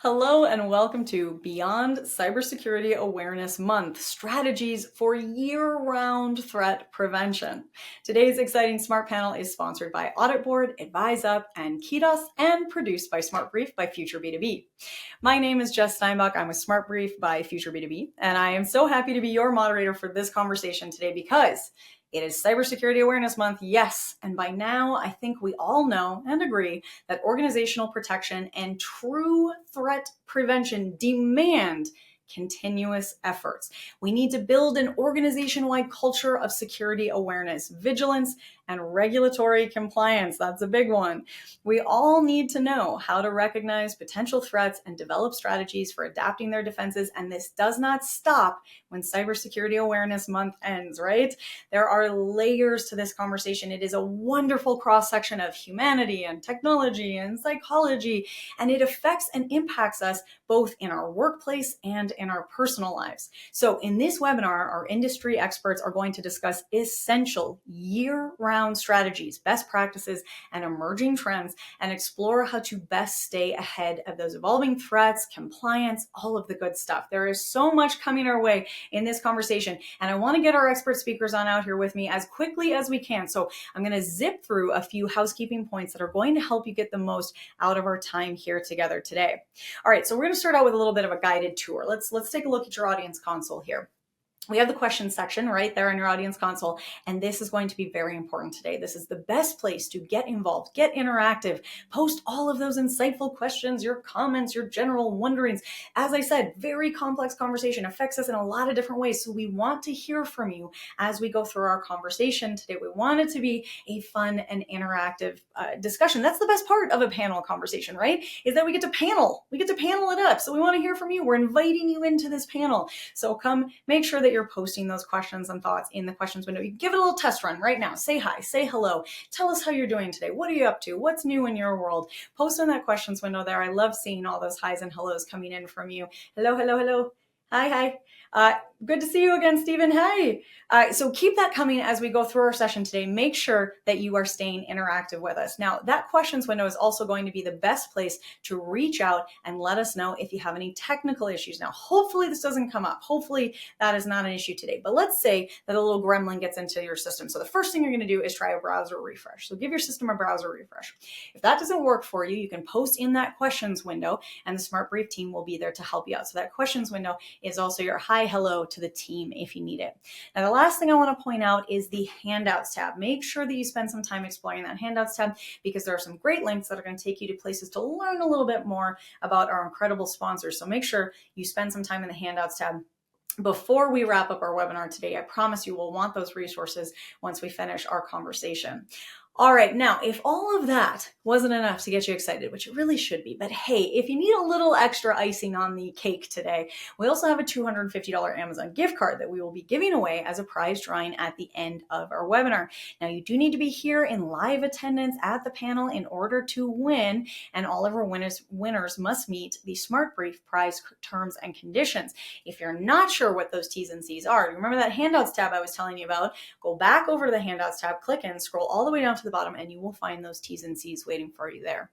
Hello and welcome to Beyond Cybersecurity Awareness Month, strategies for year-round threat prevention. Today's exciting Smart Panel is sponsored by Audit Board, AdviseUp, and Kidos, and produced by SmartBrief by Future B2B. My name is Jess Steinbach. I'm with SmartBrief by Future B2B, and I am so happy to be your moderator for this conversation today because it is Cybersecurity Awareness Month, yes, and by now I think we all know and agree that organizational protection and true threat prevention demand continuous efforts. We need to build an organization-wide culture of security awareness, vigilance, and regulatory compliance. That's a big one. We all need to know how to recognize potential threats and develop strategies for adapting their defenses, and this does not stop when Cybersecurity Awareness Month ends, right? There are layers to this conversation. It is a wonderful cross-section of humanity and technology and psychology, and it affects and impacts us both in our workplace and in our personal lives. So in this webinar, our industry experts are going to discuss essential year-round strategies, best practices, and emerging trends, and explore how to best stay ahead of those evolving threats, compliance, all of the good stuff. There is so much coming our way in this conversation, and I want to get our expert speakers on out here with me as quickly as we can. So I'm going to zip through a few housekeeping points that are going to help you get the most out of our time here together today. All right, so we're going to start out with a little bit of a guided tour. Let's take a look at your audience console here. We have the questions section right there in your audience console, and this is going to be very important today. This is the best place to get involved, get interactive, post all of those insightful questions, your comments, your general wonderings. As I said, very complex conversation affects us in a lot of different ways, so we want to hear from you as we go through our conversation today. We want it to be a fun and interactive discussion. That's the best part of a panel conversation, right? Is that we get to panel it up. So we want to hear from you. We're inviting you into this panel. So come make sure that you're posting those questions and thoughts in the questions window. You give it a little test run right now. Say hi, say hello. Tell us how you're doing today. What are you up to? What's new in your world? Post in that questions window there. I love seeing all those highs and hellos coming in from you. Hello, hello, hello. Hi. Good to see you again, Stephen. Hi. So keep that coming as we go through our session today. Make sure that you are staying interactive with us. Now, that questions window is also going to be the best place to reach out and let us know if you have any technical issues. Now, hopefully this doesn't come up. Hopefully that is not an issue today. But let's say that a little gremlin gets into your system. So the first thing you're going to do is try a browser refresh. So give your system a browser refresh. If that doesn't work for you, you can post in that questions window, and the Smart Brief team will be there to help you out. So that questions window is also your hi, hello to the team if you need it. Now, the last thing I want to point out is the handouts tab. Make sure that you spend some time exploring that handouts tab because there are some great links that are going to take you to places to learn a little bit more about our incredible sponsors. So make sure you spend some time in the handouts tab before we wrap up our webinar today. I promise you will want those resources once we finish our conversation. All right, now, if all of that wasn't enough to get you excited, which it really should be, but hey, if you need a little extra icing on the cake today, we also have a $250 Amazon gift card that we will be giving away as a prize drawing at the end of our webinar. Now, you do need to be here in live attendance at the panel in order to win, and all of our winners must meet the Smart Brief prize terms and conditions. If you're not sure what those T's and C's are, remember that handouts tab I was telling you about? Go back over to the handouts tab, click in, scroll all the way down to the bottom, and you will find those T's and C's waiting for you there.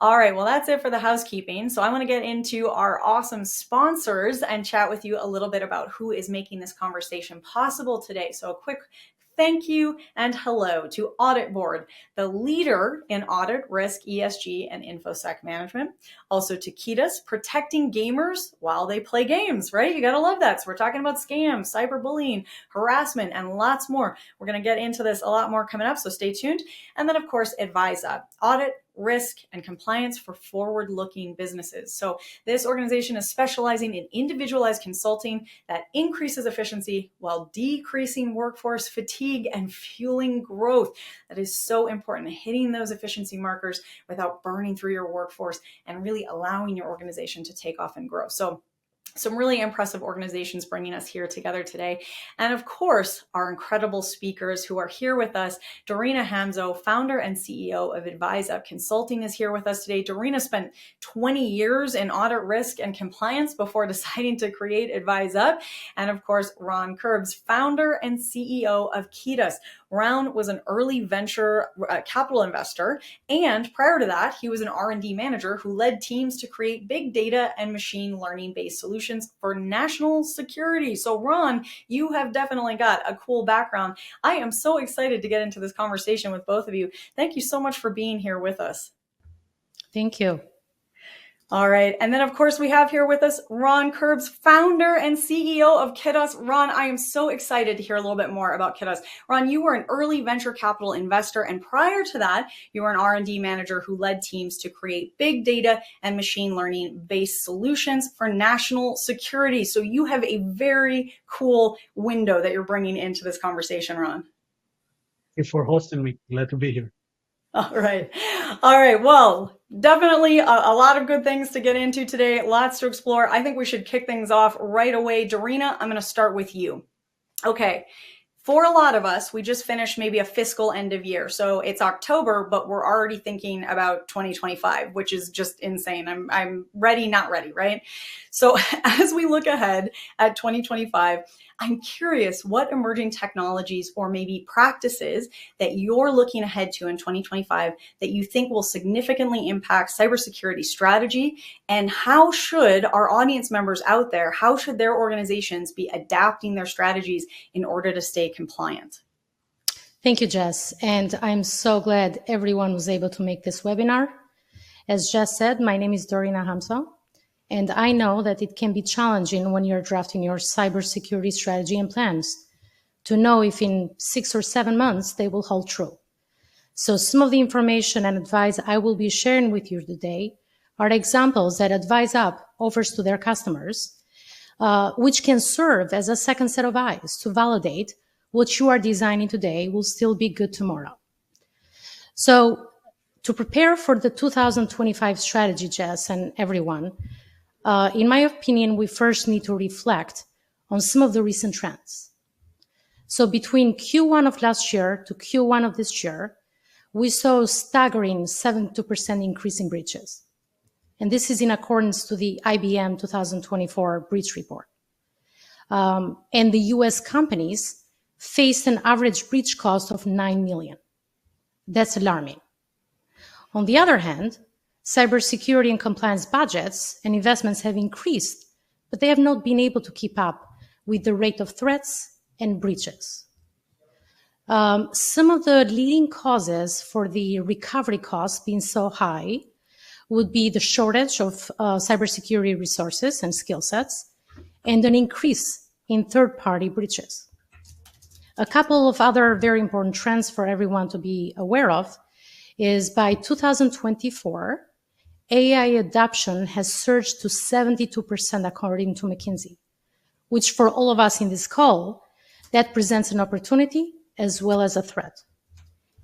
All right, well, that's it for the housekeeping. So I want to get into our awesome sponsors and chat with you a little bit about who is making this conversation possible today. So a quick thank you and hello to Audit Board, the leader in audit, risk, ESG, and InfoSec management. Also to Kidos, protecting gamers while they play games, right? You gotta love that. So we're talking about scams, cyberbullying, harassment, and lots more. We're gonna get into this a lot more coming up, so stay tuned. And then, of course, AdviseUp, audit, risk, and compliance for forward-looking businesses. So this organization is specializing in individualized consulting that increases efficiency while decreasing workforce fatigue and fueling growth. That is so important, hitting those efficiency markers without burning through your workforce and really allowing your organization to take off and grow. So some really impressive organizations bringing us here together today. And of course, our incredible speakers who are here with us. Dorina Hamzo, founder and CEO of AdviseUp Consulting, is here with us today. Dorina spent 20 years in audit, risk, and compliance before deciding to create AdviseUp. And of course, Ron Kurbs, founder and CEO of Kidos. Ron was an early venture capital investor, and prior to that, he was an R&D manager who led teams to create big data and machine learning based solutions for national security. So Ron, you have definitely got a cool background. I am so excited to get into this conversation with both of you. Thank you so much for being here with us. Thank you. All right. And then, of course, we have here with us Ron Kurbs, founder and CEO of Kidos. Ron, I am so excited to hear a little bit more about Kidos. Ron, you were an early venture capital investor, and prior to that, you were an R&D manager who led teams to create big data and machine learning-based solutions for national security. So you have a very cool window that you're bringing into this conversation, Ron. Thank you for hosting me. Glad to be here. All right. All right. Well, definitely a lot of good things to get into today. Lots to explore. I think we should kick things off right away. Dorina, I'm going to start with you. Okay. For a lot of us, we just finished maybe a fiscal end of year. So it's October, but we're already thinking about 2025, which is just insane. I'm ready, not ready, right? So as we look ahead at 2025, I'm curious what emerging technologies or maybe practices that you're looking ahead to in 2025 that you think will significantly impact cybersecurity strategy, and how should our audience members out there, how should their organizations be adapting their strategies in order to stay compliant? Thank you, Jess. And I'm so glad everyone was able to make this webinar. As Jess said, my name is Dorina Hamza. And I know that it can be challenging when you're drafting your cybersecurity strategy and plans to know if in 6 or 7 months they will hold true. So some of the information and advice I will be sharing with you today are examples that AdviseUp offers to their customers, which can serve as a second set of eyes to validate what you are designing today will still be good tomorrow. So to prepare for the 2025 strategy, Jess, and everyone, in my opinion, we first need to reflect on some of the recent trends. So between Q1 of last year to Q1 of this year, we saw a staggering 72% increase in breaches. And this is in accordance to the IBM 2024 breach report. And the US companies faced an average breach cost of $9 million. That's alarming. On the other hand, cybersecurity and compliance budgets and investments have increased, but they have not been able to keep up with the rate of threats and breaches. Some of the leading causes for the recovery costs being so high would be the shortage of cybersecurity resources and skill sets, and an increase in third-party breaches. A couple of other very important trends for everyone to be aware of is by 2024, AI adoption has surged to 72% according to McKinsey, which for all of us in this call, that presents an opportunity as well as a threat.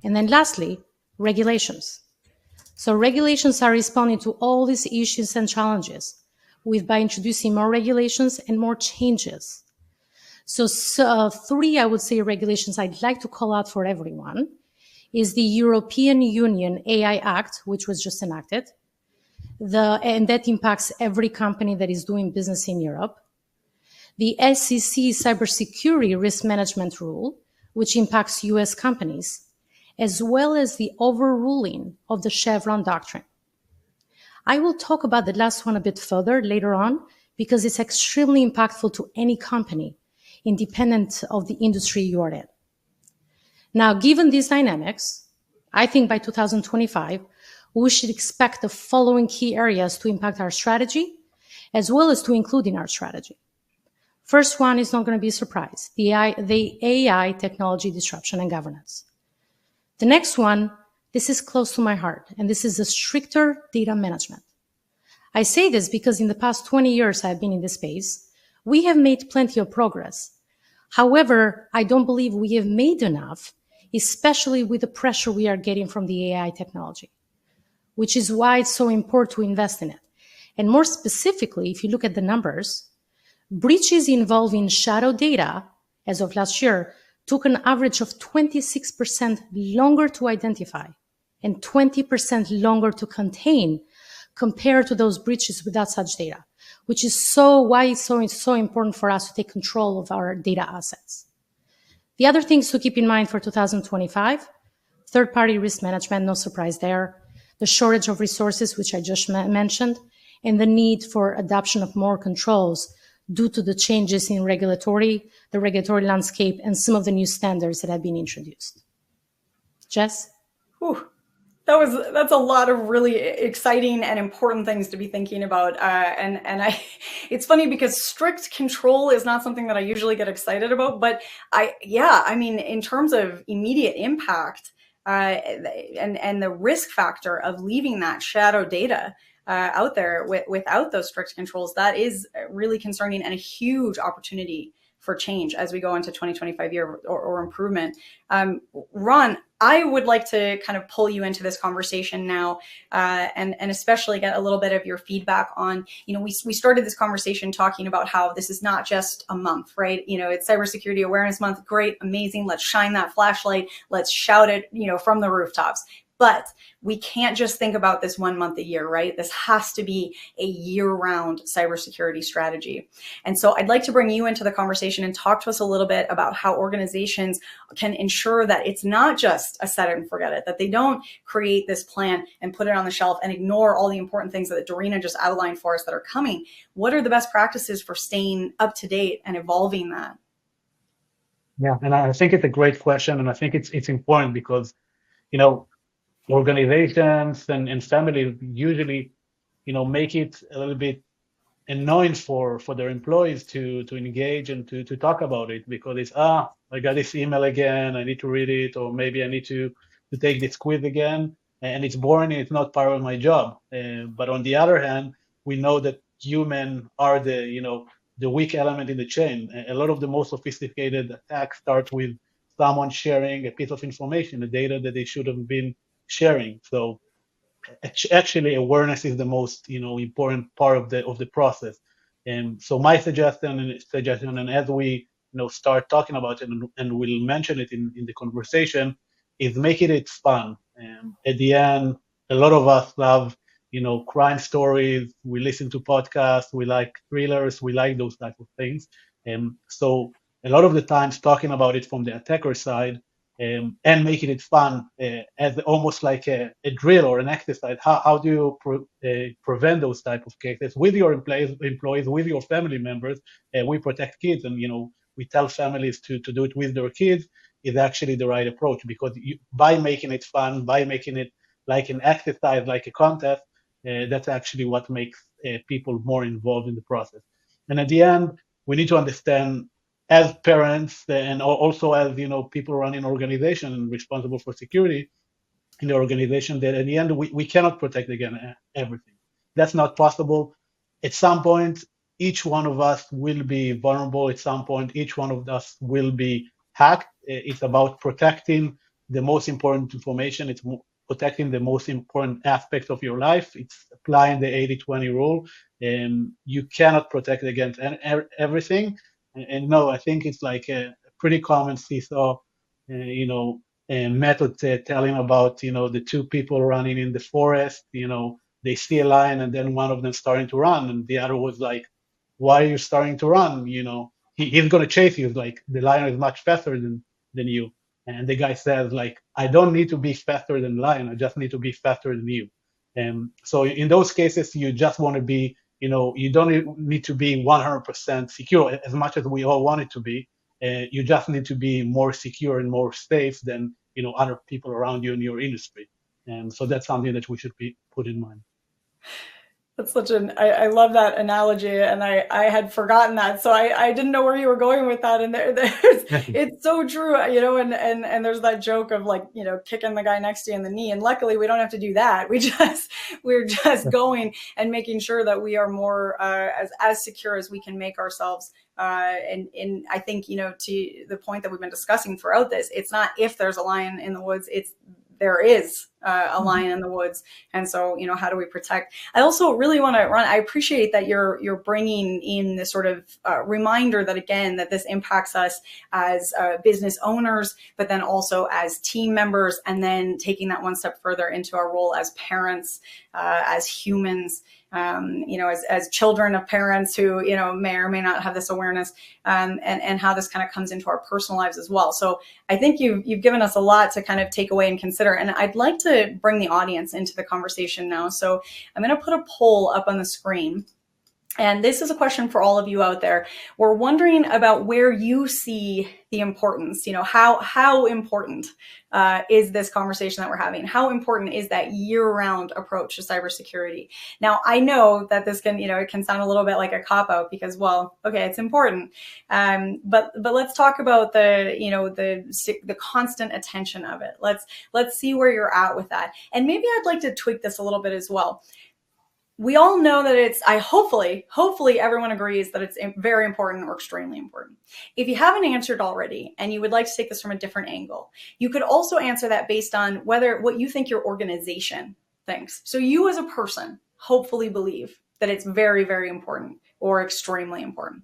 And then lastly, regulations. So regulations are responding to all these issues and challenges by introducing more regulations and more changes. So three, I would say, regulations I'd like to call out for everyone is the European Union AI Act, which was just enacted, and that impacts every company that is doing business in Europe. The SEC Cybersecurity Risk Management Rule, which impacts US companies, as well as the overruling of the Chevron Doctrine. I will talk about the last one a bit further later on because it's extremely impactful to any company, independent of the industry you are in. Now, given these dynamics, I think by 2025, we should expect the following key areas to impact our strategy, as well as to include in our strategy. First one is not going to be a surprise, the AI technology disruption and governance. The next one, this is close to my heart, and this is a stricter data management. I say this because in the past 20 years I've been in this space, we have made plenty of progress. However, I don't believe we have made enough, especially with the pressure we are getting from the AI technology, which is why it's so important to invest in it. And more specifically, if you look at the numbers, breaches involving shadow data, as of last year, took an average of 26% longer to identify and 20% longer to contain compared to those breaches without such data, which is why it's so important for us to take control of our data assets. The other things to keep in mind for 2025, third-party risk management, no surprise there, the shortage of resources, which I just mentioned, and the need for adoption of more controls due to the changes in the regulatory landscape, and some of the new standards that have been introduced. Jess? Whew. That's a lot of really exciting and important things to be thinking about. It's funny because strict control is not something that I usually get excited about, but I mean, in terms of immediate impact, and the risk factor of leaving that shadow data out there without those strict controls, that is really concerning and a huge opportunity for change as we go into 2025 year or improvement. Ron, I would like to kind of pull you into this conversation now, and especially get a little bit of your feedback on, we started this conversation talking about how this is not just a month, right? It's Cybersecurity Awareness Month. Great, amazing. Let's shine that flashlight. Let's shout it, from the rooftops. But we can't just think about this 1 month a year, right? This has to be a year-round cybersecurity strategy. And so I'd like to bring you into the conversation and talk to us a little bit about how organizations can ensure that it's not just a set it and forget it, that they don't create this plan and put it on the shelf and ignore all the important things that Dorina just outlined for us that are coming. What are the best practices for staying up to date and evolving that? Yeah, and I think it's a great question, and I think it's important because, organizations and families usually, make it a little bit annoying for their employees to engage and to talk about it, because it's I got this email again, I need to read it, or maybe I need to take this quiz again, and it's boring and it's not part of my job. But on the other hand, we know that human are the weak element in the chain. A lot of the most sophisticated attacks start with someone sharing a piece of information, the data that they should have been sharing. So actually awareness is the most important part of the process. And so my suggestion, and as we start talking about it, and we'll mention it in the conversation, is making it fun. At the end, a lot of us love crime stories, we listen to podcasts, we like thrillers, we like those type of things. And so a lot of the times talking about it from the attacker side, and making it fun, as almost like a drill or an exercise. How do you prevent those type of cases with your employees, with your family members? We protect kids, and we tell families to do it with their kids is actually the right approach, because by making it fun, by making it like an exercise, like a contest, that's actually what makes people more involved in the process. And at the end, we need to understand, as parents and also as people running an organization and responsible for security in the organization, that in the end we cannot protect again everything. That's not possible. At some point, each one of us will be vulnerable. At some point, each one of us will be hacked. It's about protecting the most important information. It's protecting the most important aspects of your life. It's applying the 80-20 rule. And you cannot protect against everything. And no, I think it's like a pretty common seesaw, method, telling about, the two people running in the forest. They see a lion, and then one of them starting to run, and the other was like, "Why are you starting to run? He's going to chase you. Like, the lion is much faster than you." And the guy says, like, "I don't need to be faster than the lion. I just need to be faster than you." And so in those cases, you just want to be, you don't need to be 100% secure as much as we all want it to be. You just need to be more secure and more safe than other people around you in your industry. And so that's something that we should put in mind. That's I love that analogy, and I had forgotten that, so I didn't know where you were going with that. And it's so true, and there's that joke of, like, kicking the guy next to you in the knee, and luckily we don't have to do that. We're just going and making sure that we are more as secure as we can make ourselves. And I think, to the point that we've been discussing throughout this, it's not if there's a lion in the woods, it's there is a lion in the woods. And so, how do we protect? I also really want to I appreciate that you're bringing in this sort of reminder that, again, that this impacts us as business owners, but then also as team members, and then taking that one step further into our role as parents, as humans, as children of parents who, may or may not have this awareness, and how this kind of comes into our personal lives as well. So I think you've given us a lot to kind of take away and consider. And I'd like to bring the audience into the conversation now. So I'm going to put a poll up on the screen. And this is a question for all of you out there. We're wondering about where you see the importance, how important is this conversation that we're having? How important is that year-round approach to cybersecurity? Now, I know that this can, it can sound a little bit like a cop-out because, well, okay, it's important. But let's talk about the constant attention of it. Let's see where you're at with that. And maybe I'd like to tweak this a little bit as well. We all know that hopefully everyone agrees that it's very important or extremely important. If you haven't answered already and you would like to take this from a different angle, you could also answer that based on what you think your organization thinks. So you as a person hopefully believe that it's very, very important or extremely important.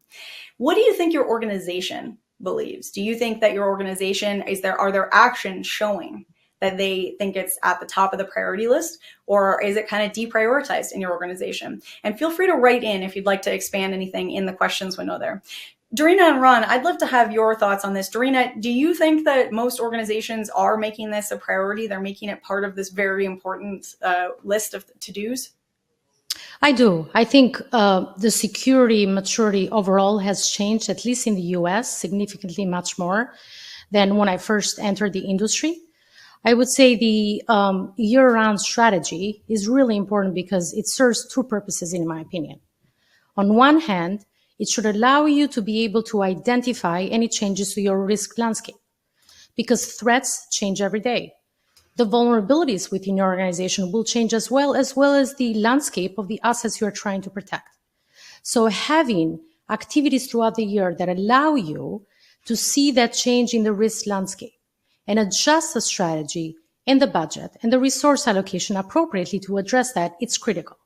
What do you think your organization believes? Do you think that your organization, are there actions showing that they think it's at the top of the priority list, or is it kind of deprioritized in your organization? And feel free to write in if you'd like to expand anything in the questions window there. Dorina and Ron, I'd love to have your thoughts on this. Dorina, do you think that most organizations are making this a priority? They're making it part of this very important list of to-dos? I do. I think the security maturity overall has changed, at least in the US, significantly much more than when I first entered the industry. I would say the year-round strategy is really important because it serves two purposes, in my opinion. On one hand, it should allow you to be able to identify any changes to your risk landscape because threats change every day. The vulnerabilities within your organization will change as well as the landscape of the assets you are trying to protect. So having activities throughout the year that allow you to see that change in the risk landscape and adjust the strategy and the budget and the resource allocation appropriately to address that, it's critical.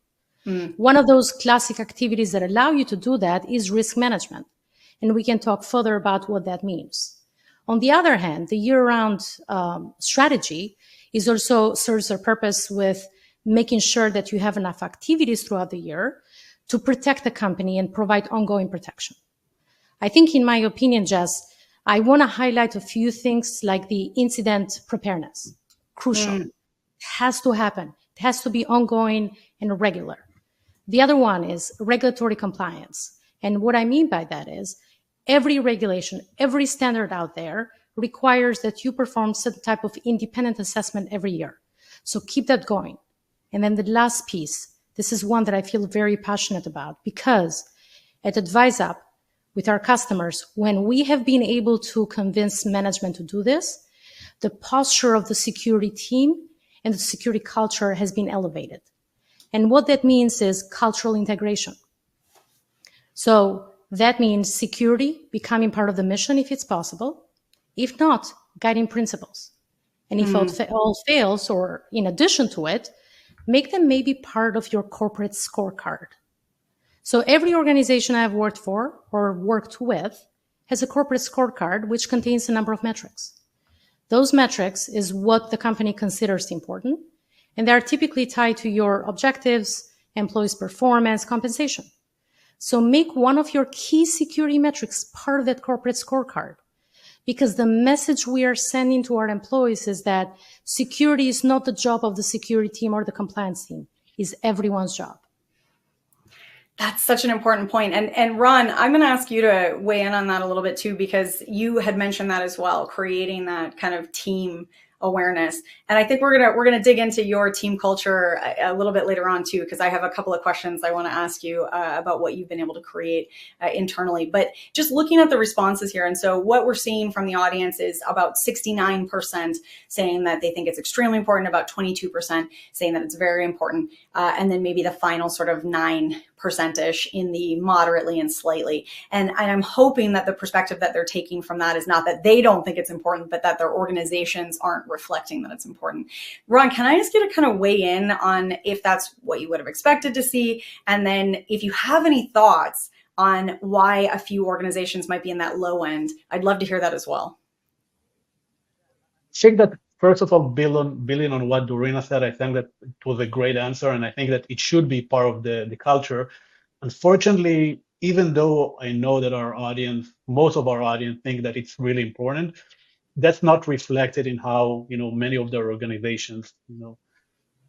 One of those classic activities that allow you to do that is risk management. And we can talk further about what that means. On the other hand, the year-round strategy is also serves a purpose with making sure that you have enough activities throughout the year to protect the company and provide ongoing protection. I think, in my opinion, Jess, I want to highlight a few things like the incident preparedness. Crucial. It has to happen. It has to be ongoing and regular. The other one is regulatory compliance. And what I mean by that is every regulation, every standard out there requires that you perform some type of independent assessment every year. So keep that going. And then the last piece, this is one that I feel very passionate about because at AdviseUp, with our customers, when we have been able to convince management to do this, the posture of the security team and the security culture has been elevated. And what that means is cultural integration. So that means security becoming part of the mission if it's possible, if not, guiding principles. And if all fails, or in addition to it, make them maybe part of your corporate scorecard. So every organization I've worked for or worked with has a corporate scorecard which contains a number of metrics. Those metrics is what the company considers important, and they're typically tied to your objectives, employees' performance, compensation. So make one of your key security metrics part of that corporate scorecard, because the message we are sending to our employees is that security is not the job of the security team or the compliance team, it's everyone's job. That's such an important point. And Ron, I'm going to ask you to weigh in on that a little bit too, because you had mentioned that as well, creating that kind of team awareness. And I think we're going to dig into your team culture a little bit later on too, because I have a couple of questions I want to ask you about what you've been able to create internally. But just looking at the responses here, and so what we're seeing from the audience is about 69% saying that they think it's extremely important, about 22% saying that it's very important, and then maybe the final sort of 9% percentage in the moderately and slightly. And I'm hoping that the perspective that they're taking from that is not that they don't think it's important, but that their organizations aren't reflecting that it's important. Ron, can I ask you to kind of weigh in on if that's what you would have expected to see? And then if you have any thoughts on why a few organizations might be in that low end, I'd love to hear that as well. I think that first of all, building on what Dorina said, I think that it was a great answer, and I think that it should be part of the culture. Unfortunately, even though I know that our audience, most of our audience, think that it's really important, that's not reflected in how many of their organizations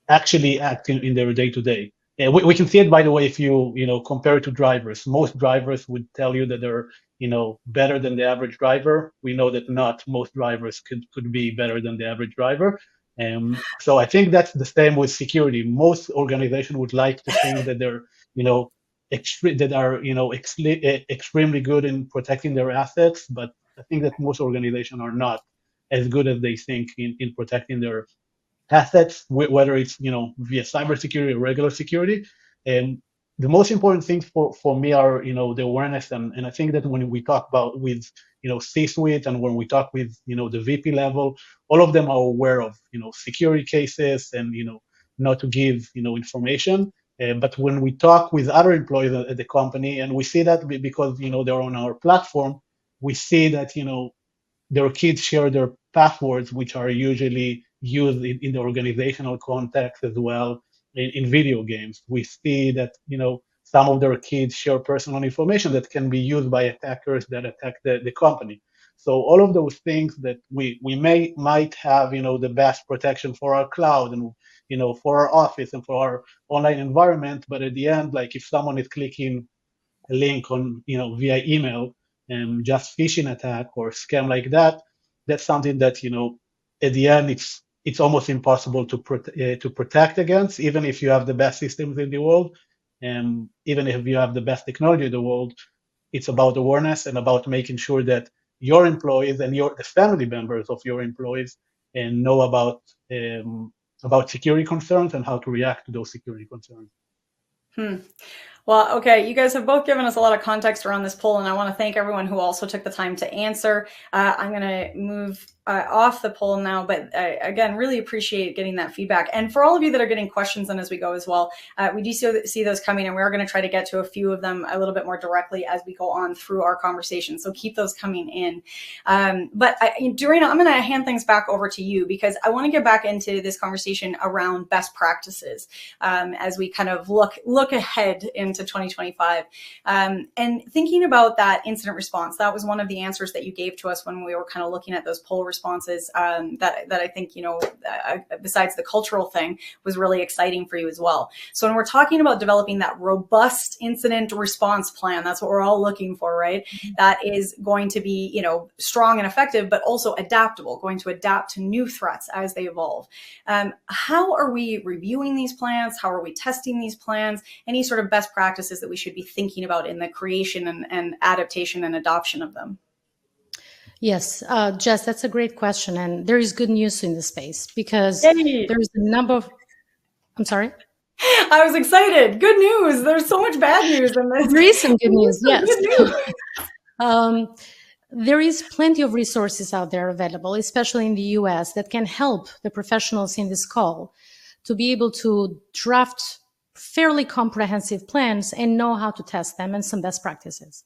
actually act in their day to day. We can see it, by the way, if you compare it to drivers. Most drivers would tell you that they're better than the average driver. We know that not most drivers could be better than the average driver. So I think that's the same with security. Most organizations would like to think that they're extremely good in protecting their assets, but I think that most organizations are not as good as they think in protecting their assets, whether it's via cybersecurity or regular security. And the most important things for me are the awareness, and I think that when we talk about with C-suite and when we talk with the VP level, all of them are aware of security cases and not to give information. But when we talk with other employees at the company, and we see that because they're on our platform, we see that their kids share their passwords, which are usually used in the organizational context as well in video games. We see that some of their kids share personal information that can be used by attackers that attack the company. So all of those things that we might have the best protection for our cloud and for our office and for our online environment, but at the end, like if someone is clicking a link on via email and just phishing attack or scam like that, that's something that at the end it's almost impossible to protect against, even if you have the best systems in the world, and even if you have the best technology in the world. It's about awareness and about making sure that your employees and the family members of your employees and know about security concerns and how to react to those security concerns. Well, okay, you guys have both given us a lot of context around this poll, and I want to thank everyone who also took the time to answer. I'm going to move off the poll now, but again, really appreciate getting that feedback. And for all of you that are getting questions in as we go as well, we do see those coming, and we are going to try to get to a few of them a little bit more directly as we go on through our conversation. So keep those coming in. But Dorina, I'm going to hand things back over to you because I want to get back into this conversation around best practices as we kind of look ahead into 2025. And thinking about that incident response, that was one of the answers that you gave to us when we were kind of looking at those poll responses that I think, besides the cultural thing, was really exciting for you as well. So when we're talking about developing that robust incident response plan, that's what we're all looking for, right? Mm-hmm. That is going to be, strong and effective, but also adaptable, going to adapt to new threats as they evolve. How are we reviewing these plans? How are we testing these plans? Any sort of best practices that we should be thinking about in the creation and adaptation and adoption of them? Yes, Jess, that's a great question. And there is good news in this space because Yay. there's a number of, I'm sorry? I was excited. Good news. There's so much bad news in this. There is some good news, yes. Good news. There is plenty of resources out there available, especially in the US, that can help the professionals in this call to be able to draft fairly comprehensive plans and know how to test them and some best practices.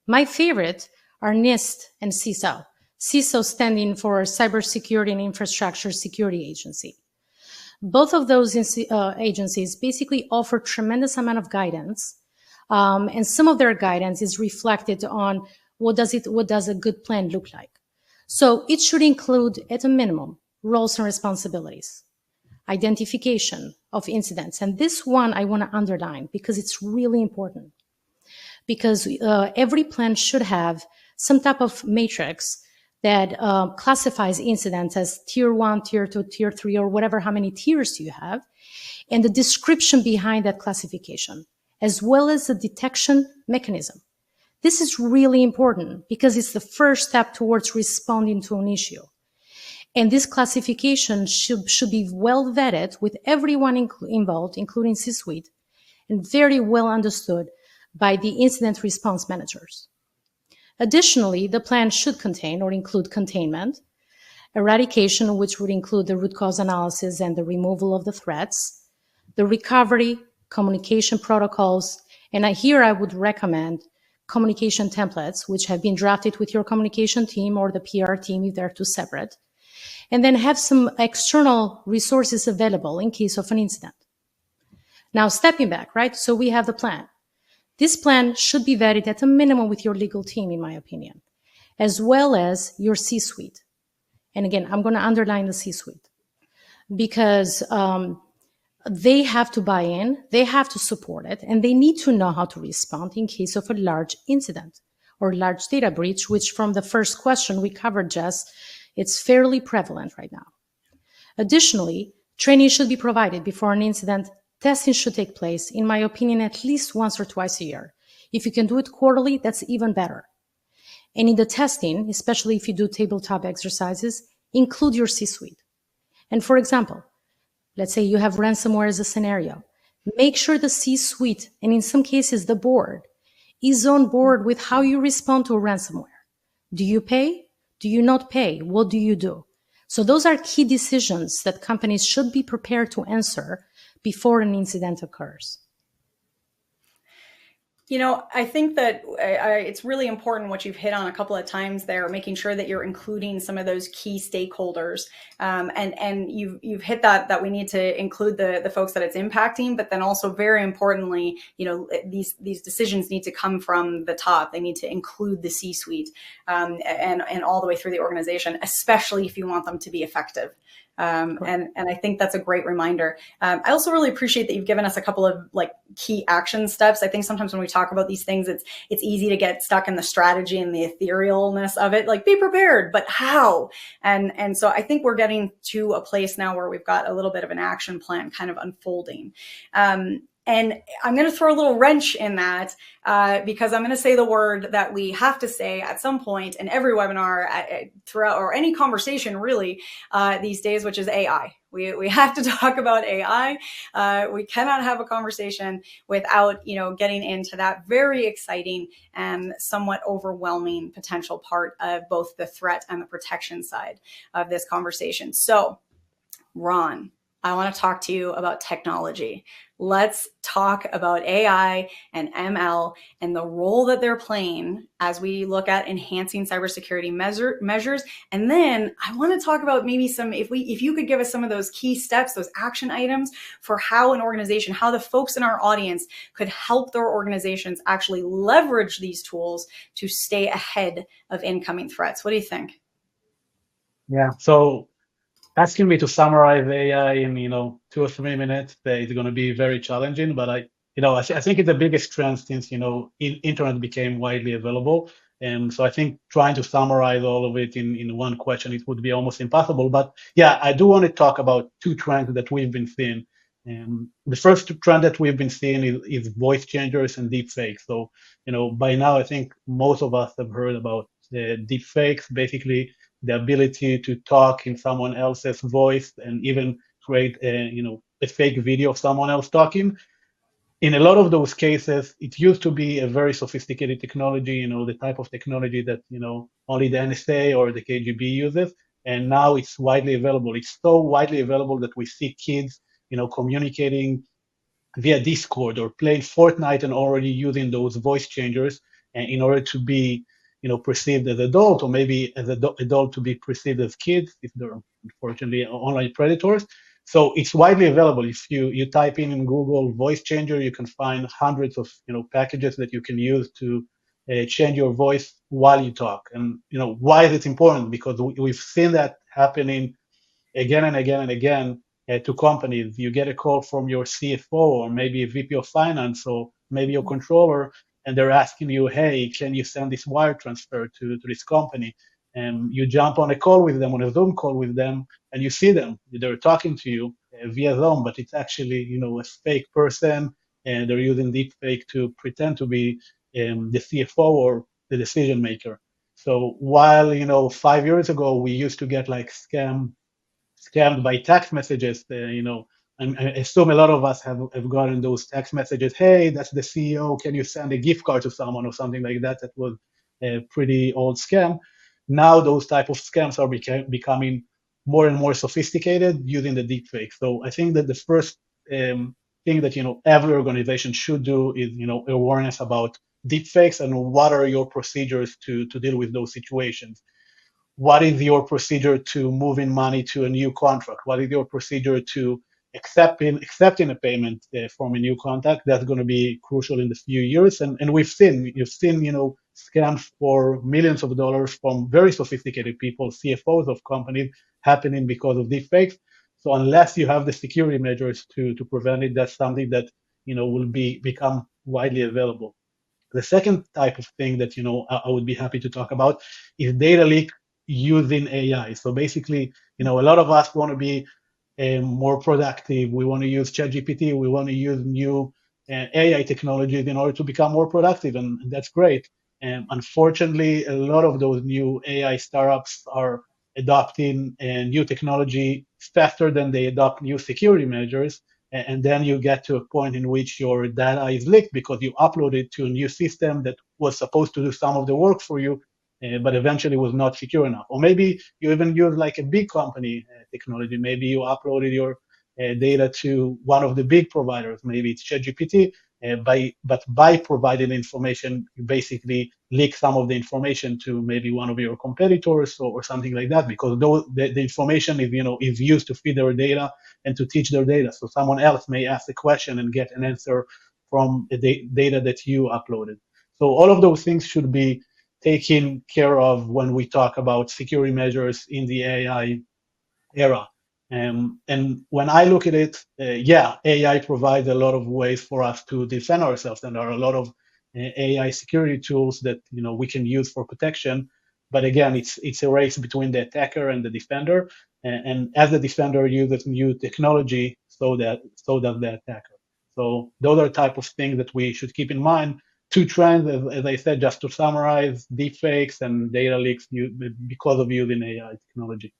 My favorite are NIST and CISO. CISO standing for Cybersecurity and Infrastructure Security Agency. Both of those agencies basically offer tremendous amount of guidance, and some of their guidance is reflected on what does a good plan look like. So it should include, at a minimum, roles and responsibilities, identification of incidents. And this one I want to underline because it's really important. Because every plan should have some type of matrix that classifies incidents as tier 1, tier 2, tier 3, or whatever, how many tiers you have, and the description behind that classification, as well as the detection mechanism. This is really important because it's the first step towards responding to an issue. And this classification should be well vetted with everyone involved, including C-suite, and very well understood by the incident response managers. Additionally, the plan should contain or include containment, eradication, which would include the root cause analysis and the removal of the threats, the recovery, communication protocols, and here I would recommend communication templates, which have been drafted with your communication team or the PR team if they're two separate, and then have some external resources available in case of an incident. Now, stepping back, right? So we have the plan. This plan should be vetted at a minimum with your legal team, in my opinion, as well as your C-suite. And again, I'm going to underline the C-suite because they have to buy in, they have to support it, and they need to know how to respond in case of a large incident or large data breach, which from the first question we covered, Jess, it's fairly prevalent right now. Additionally, training should be provided before an incident. Testing should take place, in my opinion, at least once or twice a year. If you can do it quarterly, that's even better. And in the testing, especially if you do tabletop exercises, include your C-suite. And for example, let's say you have ransomware as a scenario. Make sure the C-suite, and in some cases the board, is on board with how you respond to a ransomware. Do you pay? Do you not pay? What do you do? So those are key decisions that companies should be prepared to answer before an incident occurs. You know, I think that it's really important what you've hit on a couple of times there, making sure that you're including some of those key stakeholders. And you've hit that we need to include the folks that it's impacting, but then also very importantly, you know, these decisions need to come from the top. They need to include the C-suite and all the way through the organization, especially if you want them to be effective. And I think that's a great reminder. I also really appreciate that you've given us a couple of like key action steps. I think sometimes when we talk about these things, it's easy to get stuck in the strategy and the etherealness of it, like be prepared, but how? And so I think we're getting to a place now where we've got a little bit of an action plan kind of unfolding. And I'm going to throw a little wrench in that because I'm going to say the word that we have to say at some point in every webinar throughout or any conversation really these days, which is AI. We have to talk about AI. We cannot have a conversation without, you know, getting into that very exciting and somewhat overwhelming potential part of both the threat and the protection side of this conversation. So, Ron, I want to talk to you about technology. Let's talk about AI and ML and the role that they're playing as we look at enhancing cybersecurity measures. And then I want to talk about maybe some, if you could give us some of those key steps, those action items for how an organization, how the folks in our audience could help their organizations actually leverage these tools to stay ahead of incoming threats. What do you think? Yeah. So asking me to summarize AI in 2 or 3 minutes is going to be very challenging. But I think it's the biggest trend since internet became widely available, and so I think trying to summarize all of it in one question, it would be almost impossible. But yeah, I do want to talk about two trends that we've been seeing. And the first trend that we've been seeing is voice changers and deep fakes. So by now I think most of us have heard about deep fakes, basically the ability to talk in someone else's voice and even create a fake video of someone else talking. In a lot of those cases, it used to be a very sophisticated technology, the type of technology that only the NSA or the KGB uses, and now it's widely available. It's so widely available that we see kids communicating via Discord or playing Fortnite and already using those voice changers in order to be perceived as adult, or maybe as adult to be perceived as kids if they're unfortunately online predators. So it's widely available. If you type in Google voice changer, you can find hundreds of packages that you can use to change your voice while you talk. And why is it important? Because we've seen that happening again and again and again to companies. You get a call from your CFO or maybe a VP of finance or maybe your controller, and they're asking you, hey, can you send this wire transfer to this company? And you jump on a call with them, on a Zoom call with them, and you see them. They're talking to you via Zoom, but it's actually a fake person, and they're using deepfake to pretend to be the CFO or the decision maker. So while 5 years ago we used to get like scammed by text messages, I assume a lot of us have gotten those text messages. Hey, that's the CEO. Can you send a gift card to someone or something like that? That was a pretty old scam. Now those type of scams are becoming more and more sophisticated using the deepfake. So I think that the first thing that every organization should do is awareness about deepfakes and what are your procedures to deal with those situations. What is your procedure to moving money to a new contract? What is your procedure to accepting a payment from a new contact? That's going to be crucial in the few years. And you've seen, scams for millions of dollars from very sophisticated people, CFOs of companies, happening because of deepfakes. So unless you have the security measures to prevent it, that's something that will become widely available. The second type of thing that I would be happy to talk about is data leak using AI. So basically, a lot of us want to be more productive. We want to use ChatGPT. We want to use new AI technologies in order to become more productive, and that's great. And unfortunately, a lot of those new AI startups are adopting new technology faster than they adopt new security measures. And then you get to a point in which your data is leaked because you upload it to a new system that was supposed to do some of the work for you, but eventually was not secure enough. Or maybe you even use like a big company technology. Maybe you uploaded your data to one of the big providers. Maybe it's ChatGPT. But by providing information, you basically leak some of the information to maybe one of your competitors or something like that, because the information is used to feed their data and to teach their data. So someone else may ask a question and get an answer from the data that you uploaded. So all of those things should be taken care of when we talk about security measures in the AI era. And when I look at it, AI provides a lot of ways for us to defend ourselves, and there are a lot of AI security tools that we can use for protection. But again, it's a race between the attacker and the defender, and as the defender uses new technology, so does the attacker. So those are type of things that we should keep in mind. Two trends, as I said, just to summarize: deepfakes and data leaks because of using AI technology.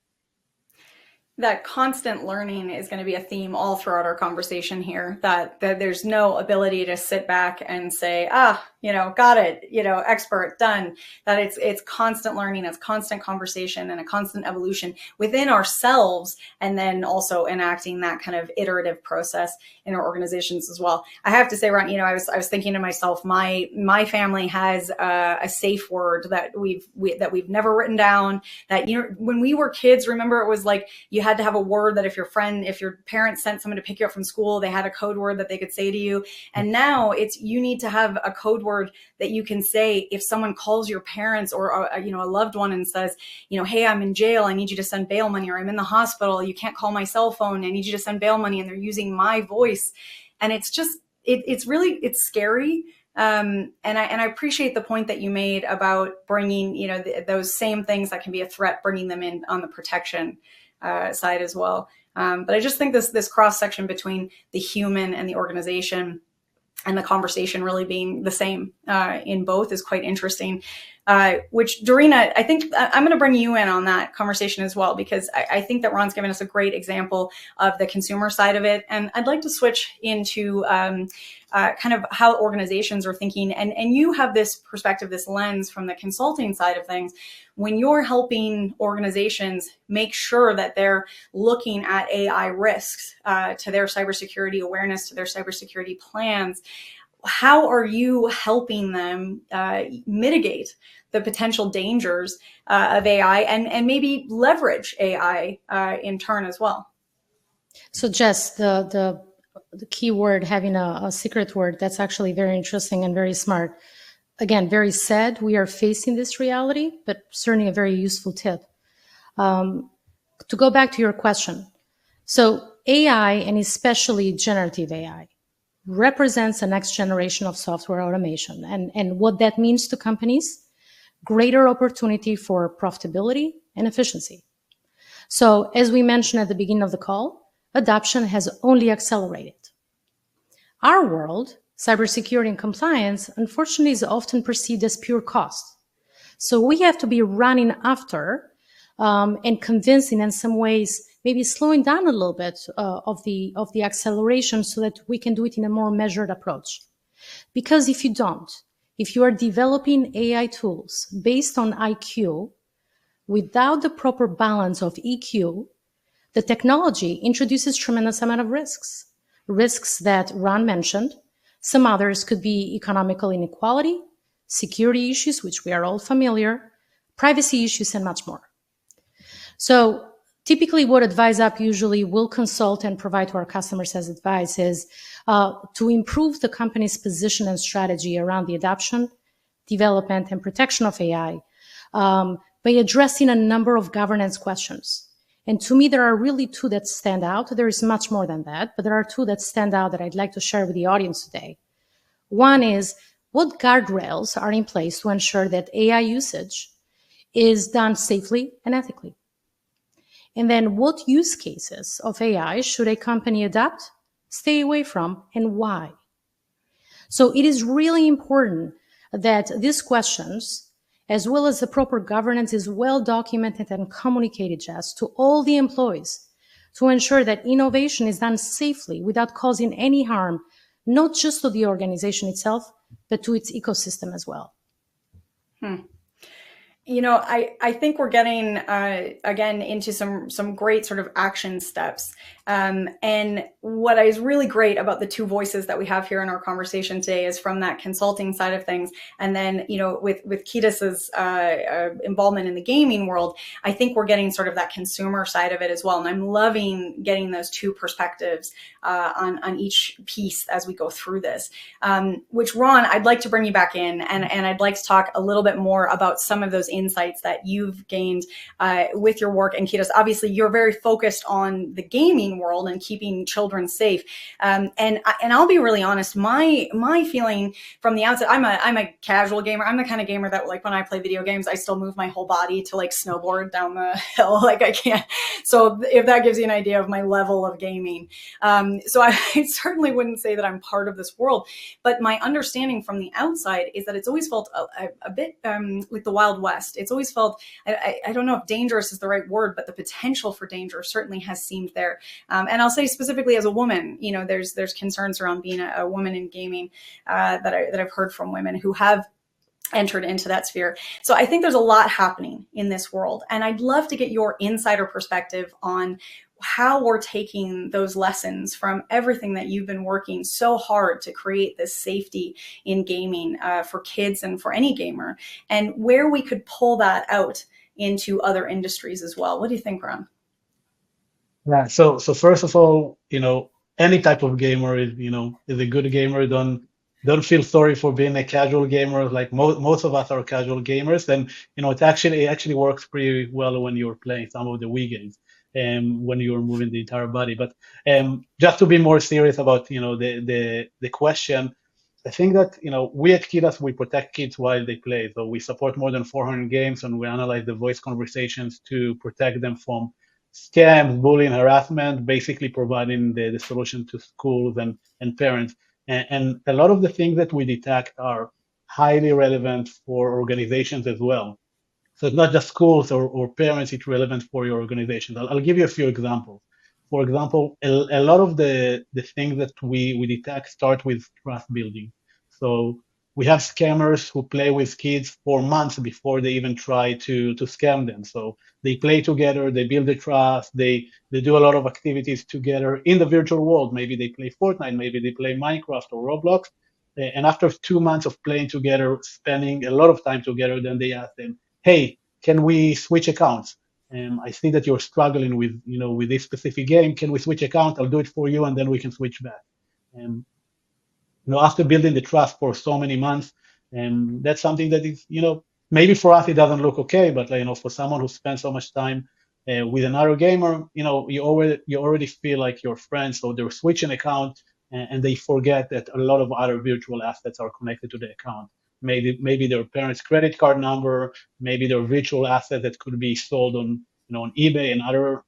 That constant learning is going to be a theme all throughout our conversation here, that there's no ability to sit back and say, got it, expert, done. That it's constant learning, it's constant conversation and a constant evolution within ourselves, and then also enacting that kind of iterative process in our organizations as well. I have to say, Ron, I was thinking to myself, my family has a safe word that we've never written down, that when we were kids, remember, it was like you had to have a word that if your parents sent someone to pick you up from school, they had a code word that they could say to you. And now you need to have a code word that you can say if someone calls your parents or a loved one and says, hey, I'm in jail, I need you to send bail money, or I'm in the hospital, you can't call my cell phone, I need you to send bail money, and they're using my voice. And it's just it's scary. And I appreciate the point that you made about bringing those same things that can be a threat, bringing them in on the protection side as well. But I just think this cross section between the human and the organization and the conversation really being the same in both is quite interesting. Which, Dorina, I think I'm going to bring you in on that conversation as well, because I think that Ron's given us a great example of the consumer side of it. And I'd like to switch into kind of how organizations are thinking. And you have this perspective, this lens from the consulting side of things. When you're helping organizations make sure that they're looking at AI risks to their cybersecurity awareness, to their cybersecurity plans, how are you helping them mitigate the potential dangers of AI and maybe leverage AI in turn as well? So Jess, the key word, having a secret word, that's actually very interesting and very smart. Again, very sad we are facing this reality, but certainly a very useful tip. To go back to your question, so AI, and especially generative AI, represents the next generation of software automation. And what that means to companies: greater opportunity for profitability and efficiency. So as we mentioned at the beginning of the call, adoption has only accelerated. Our world, cybersecurity and compliance, unfortunately, is often perceived as pure cost. So we have to be running after and convincing, in some ways, maybe slowing down a little bit of the acceleration so that we can do it in a more measured approach. Because if you don't, if you are developing AI tools based on IQ without the proper balance of EQ, the technology introduces tremendous amount of risks. Risks that Ron mentioned. Some others could be economical inequality, security issues, which we are all familiar, privacy issues, and much more. So typically what Advise App usually will consult and provide to our customers as advice is to improve the company's position and strategy around the adoption, development, and protection of AI by addressing a number of governance questions. And to me, there are really two that stand out. There is much more than that, but there are two that stand out that I'd like to share with the audience today. One is, what guardrails are in place to ensure that AI usage is done safely and ethically? And then what use cases of AI should a company adopt, stay away from, and why? So it is really important that these questions, as well as the proper governance, is well documented and communicated, Jess, to all the employees to ensure that innovation is done safely without causing any harm, not just to the organization itself, but to its ecosystem as well. You know, I think we're getting, again, into some great sort of action steps. And what is really great about the two voices that we have here in our conversation today is from that consulting side of things. And then, you know, with Kiedis's involvement in the gaming world, I think we're getting sort of that consumer side of it as well. And I'm loving getting those two perspectives on each piece as we go through this. Which, Ron, I'd like to bring you back in, and I'd like to talk a little bit more about some of those insights that you've gained with your work. And Kiedis, obviously, you're very focused on the gaming world and keeping children safe. And I'll be really honest, my feeling from the outset, I'm a casual gamer. I'm the kind of gamer that, like, when I play video games, I still move my whole body to like snowboard down the hill. Like, I can't. So if that gives you an idea of my level of gaming. So I certainly wouldn't say that I'm part of this world, but my understanding from the outside is that it's always felt a bit like the Wild West. It's always felt, I don't know if dangerous is the right word, but the potential for danger certainly has seemed there. And I'll say specifically as a woman, you know, there's concerns around being a woman in gaming that I've heard from women who have entered into that sphere. So I think there's a lot happening in this world. And I'd love to get your insider perspective on how we're taking those lessons from everything that you've been working so hard to create this safety in gaming for kids and for any gamer, and where we could pull that out into other industries as well. What do you think, Ron? Yeah. So first of all, you know, any type of gamer is, you know, is a good gamer. Don't feel sorry for being a casual gamer. Like most of us are casual gamers, and you know, it actually works pretty well when you're playing some of the Wii games, when you're moving the entire body. But just to be more serious about, you know, the question, I think that, you know, we at Kidas, we protect kids while they play. So we support more than 400 games, and we analyze the voice conversations to protect them from scams, bullying, harassment, basically providing the solution to schools and parents. And a lot of the things that we detect are highly relevant for organizations as well. So it's not just schools or parents, it's relevant for your organization. I'll give you a few examples. For example, a lot of the things that we detect start with trust building. So we have scammers who play with kids for months before they even try to scam them. So they play together, they build the trust, they do a lot of activities together in the virtual world. Maybe they play Fortnite, maybe they play Minecraft or Roblox. And after 2 months of playing together, spending a lot of time together, then they ask them, hey, can we switch accounts? I see that you're struggling with, you know, with this specific game. Can we switch account? I'll do it for you, and then we can switch back. You know, after building the trust for so many months, and that's something that is, you know, maybe for us it doesn't look okay, but you know, for someone who spends so much time with another gamer, you know, you already feel like you're friends. So they're switching account, and they forget that a lot of other virtual assets are connected to the account. Maybe their parents' credit card number, maybe their virtual asset that could be sold on, you know, on eBay and other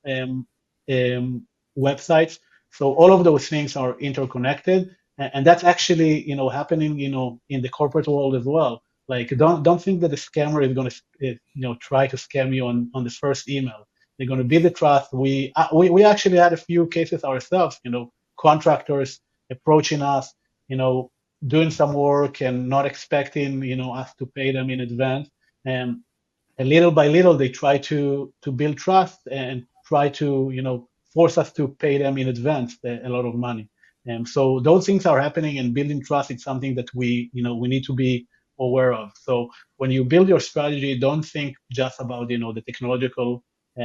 websites. So all of those things are interconnected, and that's actually, you know, happening, you know, in the corporate world as well. Like, don't think that the scammer is going to, you know, try to scam you on the first email. They're going to build the trust. We actually had a few cases ourselves, contractors approaching us, doing some work and not expecting, us to pay them in advance. And little by little, they try to build trust and try to, force us to pay them in advance a lot of money. And so those things are happening, and building trust is something that we need to be aware of. So when you build your strategy, don't think just about, the technological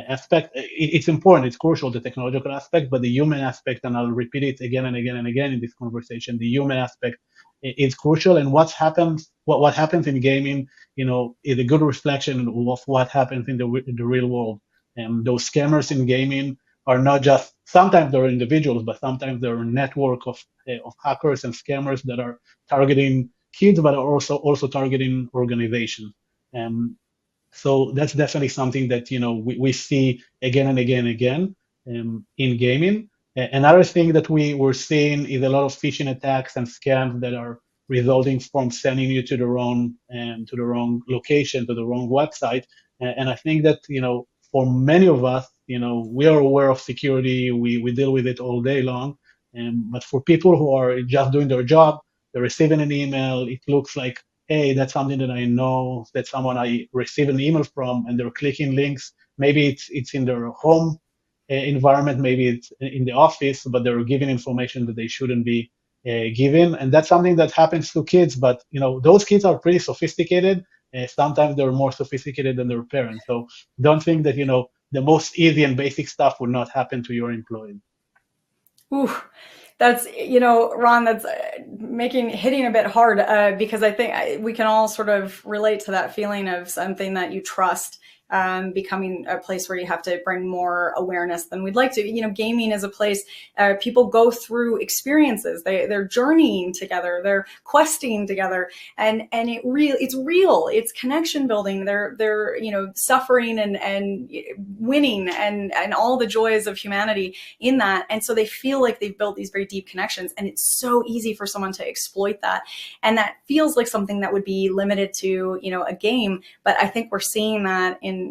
aspect. It's important, it's crucial, the technological aspect, but the human aspect, and I'll repeat it again and again and again in this conversation, the human aspect is crucial. And what happens in gaming, is a good reflection of what happens in the real world. And those scammers in gaming are not just, sometimes they're individuals, but sometimes they're a network of hackers and scammers that are targeting kids, but are also targeting organizations. So that's definitely something that we see again and again and again in gaming. Another thing that we're seeing is a lot of phishing attacks and scams that are resulting from sending you to the wrong location, to the wrong website. And I think that for many of us, we are aware of security. We deal with it all day long. But for people who are just doing their job, they're receiving an email. It looks like, hey, that's something that I know, that's someone I receive an email from, and they're clicking links. Maybe it's in their home environment, maybe it's in the office, but they're giving information that they shouldn't be given. And that's something that happens to kids, but those kids are pretty sophisticated. Sometimes they're more sophisticated than their parents. So don't think that the most easy and basic stuff would not happen to your employees. Ooh, that's, Ron, that's hitting a bit hard because I think we can all sort of relate to that feeling of something that you trust becoming a place where you have to bring more awareness than we'd like to. Gaming is a place people go through experiences. They're journeying together. They're questing together, and it's real. It's connection building. They're suffering and winning and all the joys of humanity in that. And so they feel like they've built these very deep connections, and it's so easy for someone to exploit that. And that feels like something that would be limited to a game, but I think we're seeing that in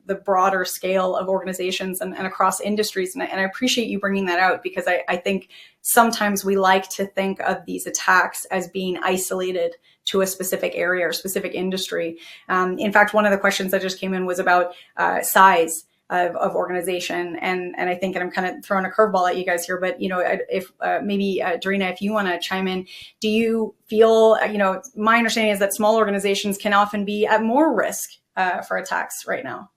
the broader scale of organizations and across industries. And I appreciate you bringing that out, because I think sometimes we like to think of these attacks as being isolated to a specific area or specific industry. In fact, one of the questions that just came in was about size of organization. And I think, and I'm kind of throwing a curveball at you guys here, but, if maybe Darina, if you want to chime in, do you feel, my understanding is that small organizations can often be at more risk for attacks right now?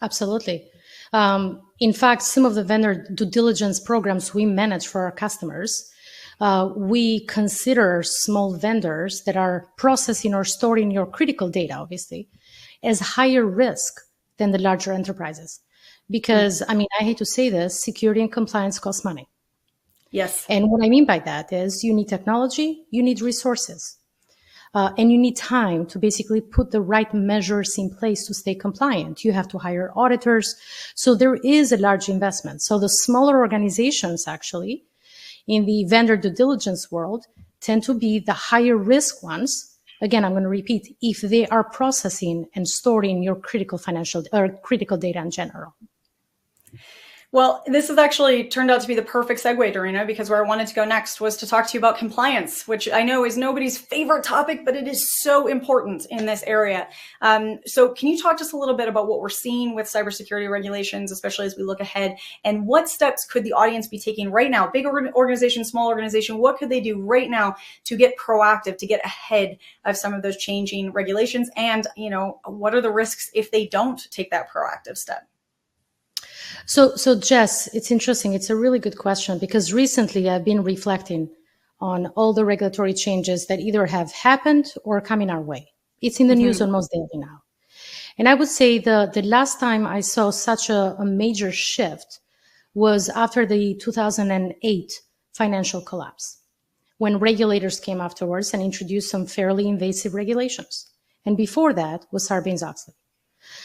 Absolutely. In fact, some of the vendor due diligence programs we manage for our customers, we consider small vendors that are processing or storing your critical data, obviously, as higher risk than the larger enterprises. Because, I hate to say this, security and compliance cost money. Yes. And what I mean by that is you need technology, you need resources, and you need time to basically put the right measures in place to stay compliant. You have to hire auditors. So there is a large investment. So the smaller organizations actually in the vendor due diligence world tend to be the higher risk ones. Again, I'm going to repeat, if they are processing and storing your critical financial or critical data in general. Well, this has actually turned out to be the perfect segue, Darina, because where I wanted to go next was to talk to you about compliance, which I know is nobody's favorite topic, but it is so important in this area. So can you talk to us a little bit about what we're seeing with cybersecurity regulations, especially as we look ahead, and what steps could the audience be taking right now? Big organization, small organization, what could they do right now to get proactive, to get ahead of some of those changing regulations? And, what are the risks if they don't take that proactive step? So Jess, it's interesting. It's a really good question, because recently I've been reflecting on all the regulatory changes that either have happened or are coming our way. It's in the news almost daily now. And I would say the last time I saw such a major shift was after the 2008 financial collapse, when regulators came afterwards and introduced some fairly invasive regulations. And before that was Sarbanes-Oxley.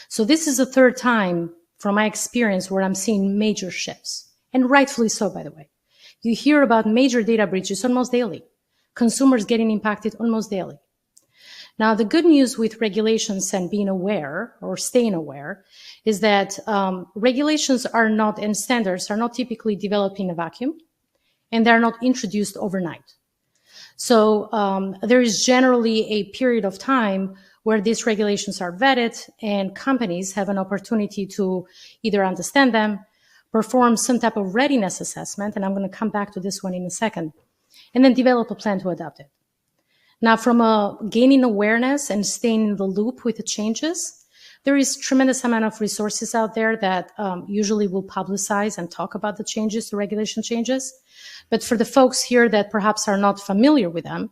So this is the third time from my experience where I'm seeing major shifts, and rightfully so, by the way. You hear about major data breaches almost daily, consumers getting impacted almost daily. Now, the good news with regulations and being aware or staying aware is that regulations are not, and standards are not typically developed in a vacuum, and they're not introduced overnight. So there is generally a period of time where these regulations are vetted and companies have an opportunity to either understand them, perform some type of readiness assessment, and I'm going to come back to this one in a second, and then develop a plan to adopt it. Now, from gaining awareness and staying in the loop with the changes, there is tremendous amount of resources out there that usually will publicize and talk about the changes, the regulation changes. But for the folks here that perhaps are not familiar with them,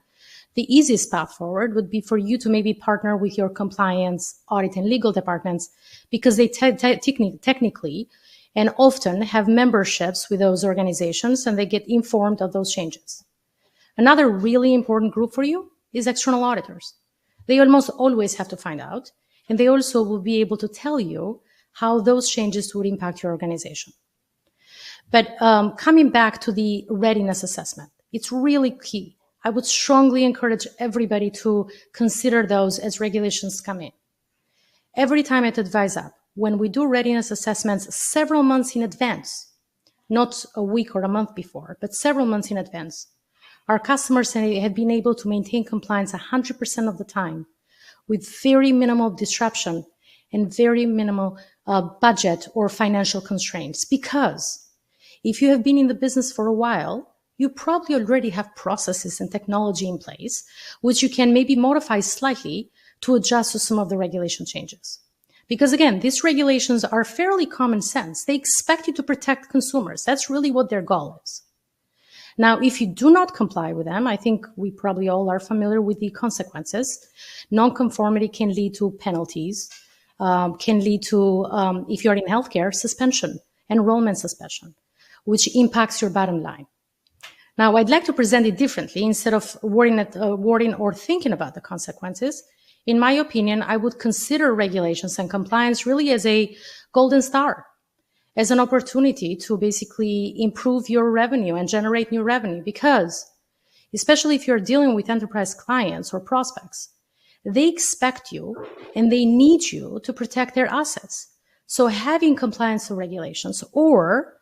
the easiest path forward would be for you to maybe partner with your compliance, audit, and legal departments, because they technically and often have memberships with those organizations, and they get informed of those changes. Another really important group for you is external auditors. They almost always have to find out, and they also will be able to tell you how those changes would impact your organization. But coming back to the readiness assessment, it's really key. I would strongly encourage everybody to consider those as regulations come in. Every time at Advise Up, when we do readiness assessments several months in advance, not a week or a month before, but several months in advance, our customers have been able to maintain compliance 100% of the time with very minimal disruption and very minimal budget or financial constraints. Because if you have been in the business for a while, you probably already have processes and technology in place, which you can maybe modify slightly to adjust to some of the regulation changes. Because again, these regulations are fairly common sense. They expect you to protect consumers. That's really what their goal is. Now, if you do not comply with them, I think we probably all are familiar with the consequences. Nonconformity can lead to penalties, can lead to, if you're in healthcare, suspension, enrollment suspension, which impacts your bottom line. Now, I'd like to present it differently. Instead of worrying or thinking about the consequences, in my opinion, I would consider regulations and compliance really as a golden star, as an opportunity to basically improve your revenue and generate new revenue. Because, especially if you're dealing with enterprise clients or prospects, they expect you and they need you to protect their assets. So having compliance to regulations or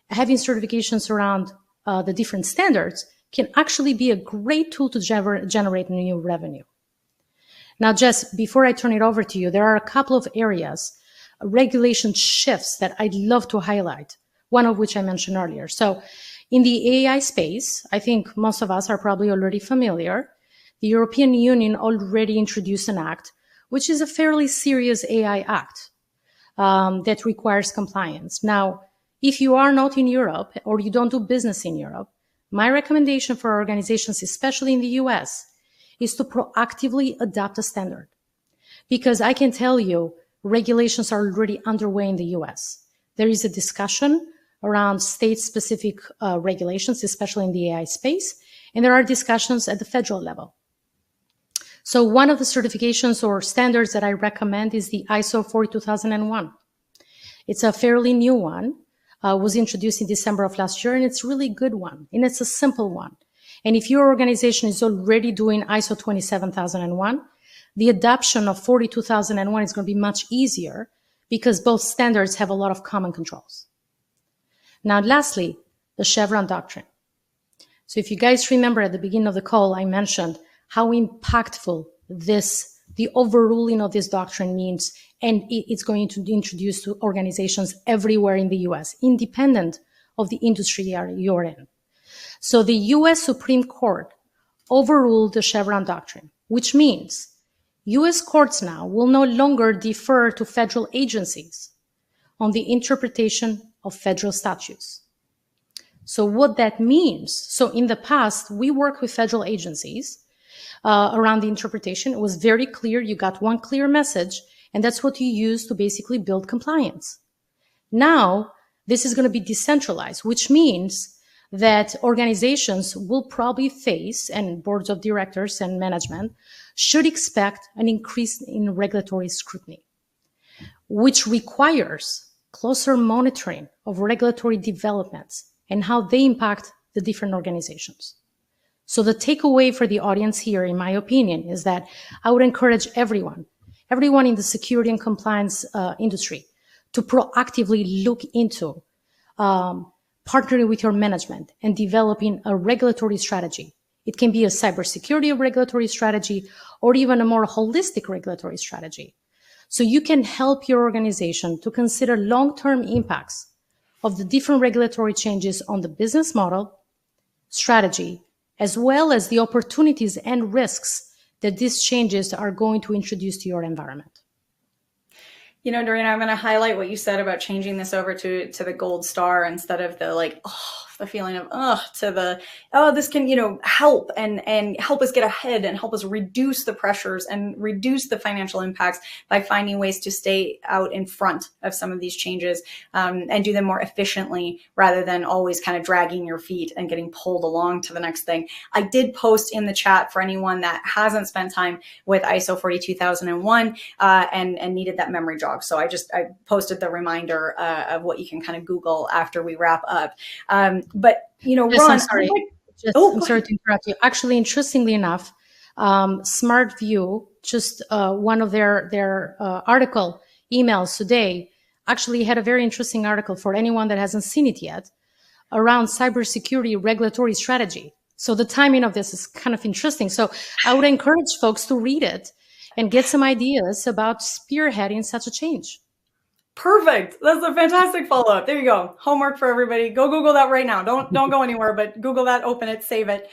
having certifications around the different standards can actually be a great tool to generate new revenue. Now, Jess, before I turn it over to you, there are a couple of areas, regulation shifts that I'd love to highlight, one of which I mentioned earlier. So in the AI space, I think most of us are probably already familiar. The European Union already introduced an act, which is a fairly serious AI act that requires compliance. Now, if you are not in Europe or you don't do business in Europe, my recommendation for organizations, especially in the US, is to proactively adopt a standard. Because I can tell you, regulations are already underway in the US. There is a discussion around state-specific regulations, especially in the AI space, and there are discussions at the federal level. So one of the certifications or standards that I recommend is the ISO 42001. It's a fairly new one, was introduced in December of last year, and it's a really good one, and it's a simple one. And if your organization is already doing ISO 27001, the adoption of 42001 is going to be much easier because both standards have a lot of common controls. Now, lastly, the Chevron doctrine. So if you guys remember at the beginning of the call, I mentioned how impactful the overruling of this doctrine means, and it's going to introduce to organizations everywhere in the US, independent of the industry you're in. So the US Supreme Court overruled the Chevron doctrine, which means US courts now will no longer defer to federal agencies on the interpretation of federal statutes. So what that means, so in the past, we worked with federal agencies around the interpretation. It was very clear. You got one clear message, and that's what you use to basically build compliance. Now, this is going to be decentralized, which means that organizations will probably face, and boards of directors and management should expect an increase in regulatory scrutiny, which requires closer monitoring of regulatory developments and how they impact the different organizations. So the takeaway for the audience here, in my opinion, is that I would encourage everyone in the security and compliance industry to proactively look into partnering with your management and developing a regulatory strategy. It can be a cybersecurity regulatory strategy or even a more holistic regulatory strategy. So you can help your organization to consider long-term impacts of the different regulatory changes on the business model, strategy, as well as the opportunities and risks that these changes are going to introduce to your environment. You know, Dorina, I'm going to highlight what you said about changing this over to the gold star instead of the like, oh, the feeling of, to the, oh, this can, help and help us get ahead and help us reduce the pressures and reduce the financial impacts by finding ways to stay out in front of some of these changes and do them more efficiently rather than always kind of dragging your feet and getting pulled along to the next thing. I did post in the chat for anyone that hasn't spent time with ISO 42001 and needed that memory jog. So I posted the reminder of what you can kind of Google after we wrap up. But yes, Ron, I'm sorry. I'm sorry to interrupt you. Actually, interestingly enough, SmartView, just one of their article emails today, actually had a very interesting article for anyone that hasn't seen it yet around cybersecurity regulatory strategy. So the timing of this is kind of interesting. So I would encourage folks to read it and get some ideas about spearheading such a change. Perfect. That's a fantastic follow-up. There you go. Homework for everybody. Go Google that right now. Don't go anywhere, but Google that, open it, save it.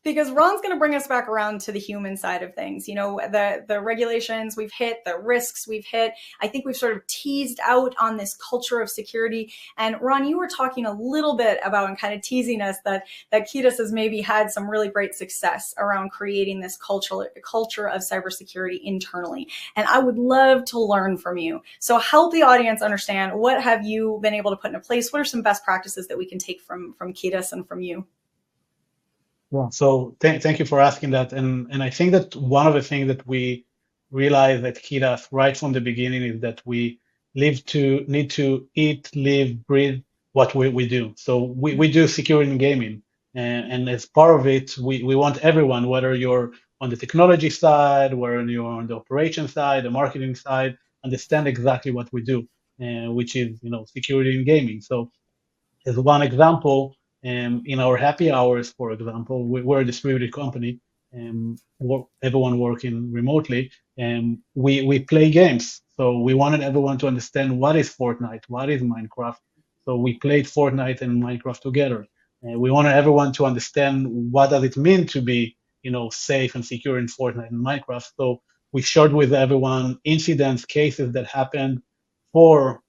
Because Ron's going to bring us back around to the human side of things. The regulations we've hit, the risks we've hit. I think we've sort of teased out on this culture of security. And Ron, you were talking a little bit about and kind of teasing us that Kitas has maybe had some really great success around creating this culture of cybersecurity internally. And I would love to learn from you. So help the audience understand, what have you been able to put into place? What are some best practices that we can take from Kitas and from you? Yeah. So thank you for asking that. And I think that one of the things that we realized at Kitas right from the beginning is that we need to eat, live, breathe what we do. So we do security in gaming. And as part of it, we want everyone, whether you're on the technology side, whether you're on the operation side, the marketing side, understand exactly what we do, which is, security in gaming. So as one example, in our happy hours, for example, we're a distributed company, everyone working remotely, and we play games. So we wanted everyone to understand what is Fortnite, what is Minecraft. So we played Fortnite and Minecraft together. We wanted everyone to understand what does it mean to be, safe and secure in Fortnite and Minecraft. So we shared with everyone incidents, cases that happened for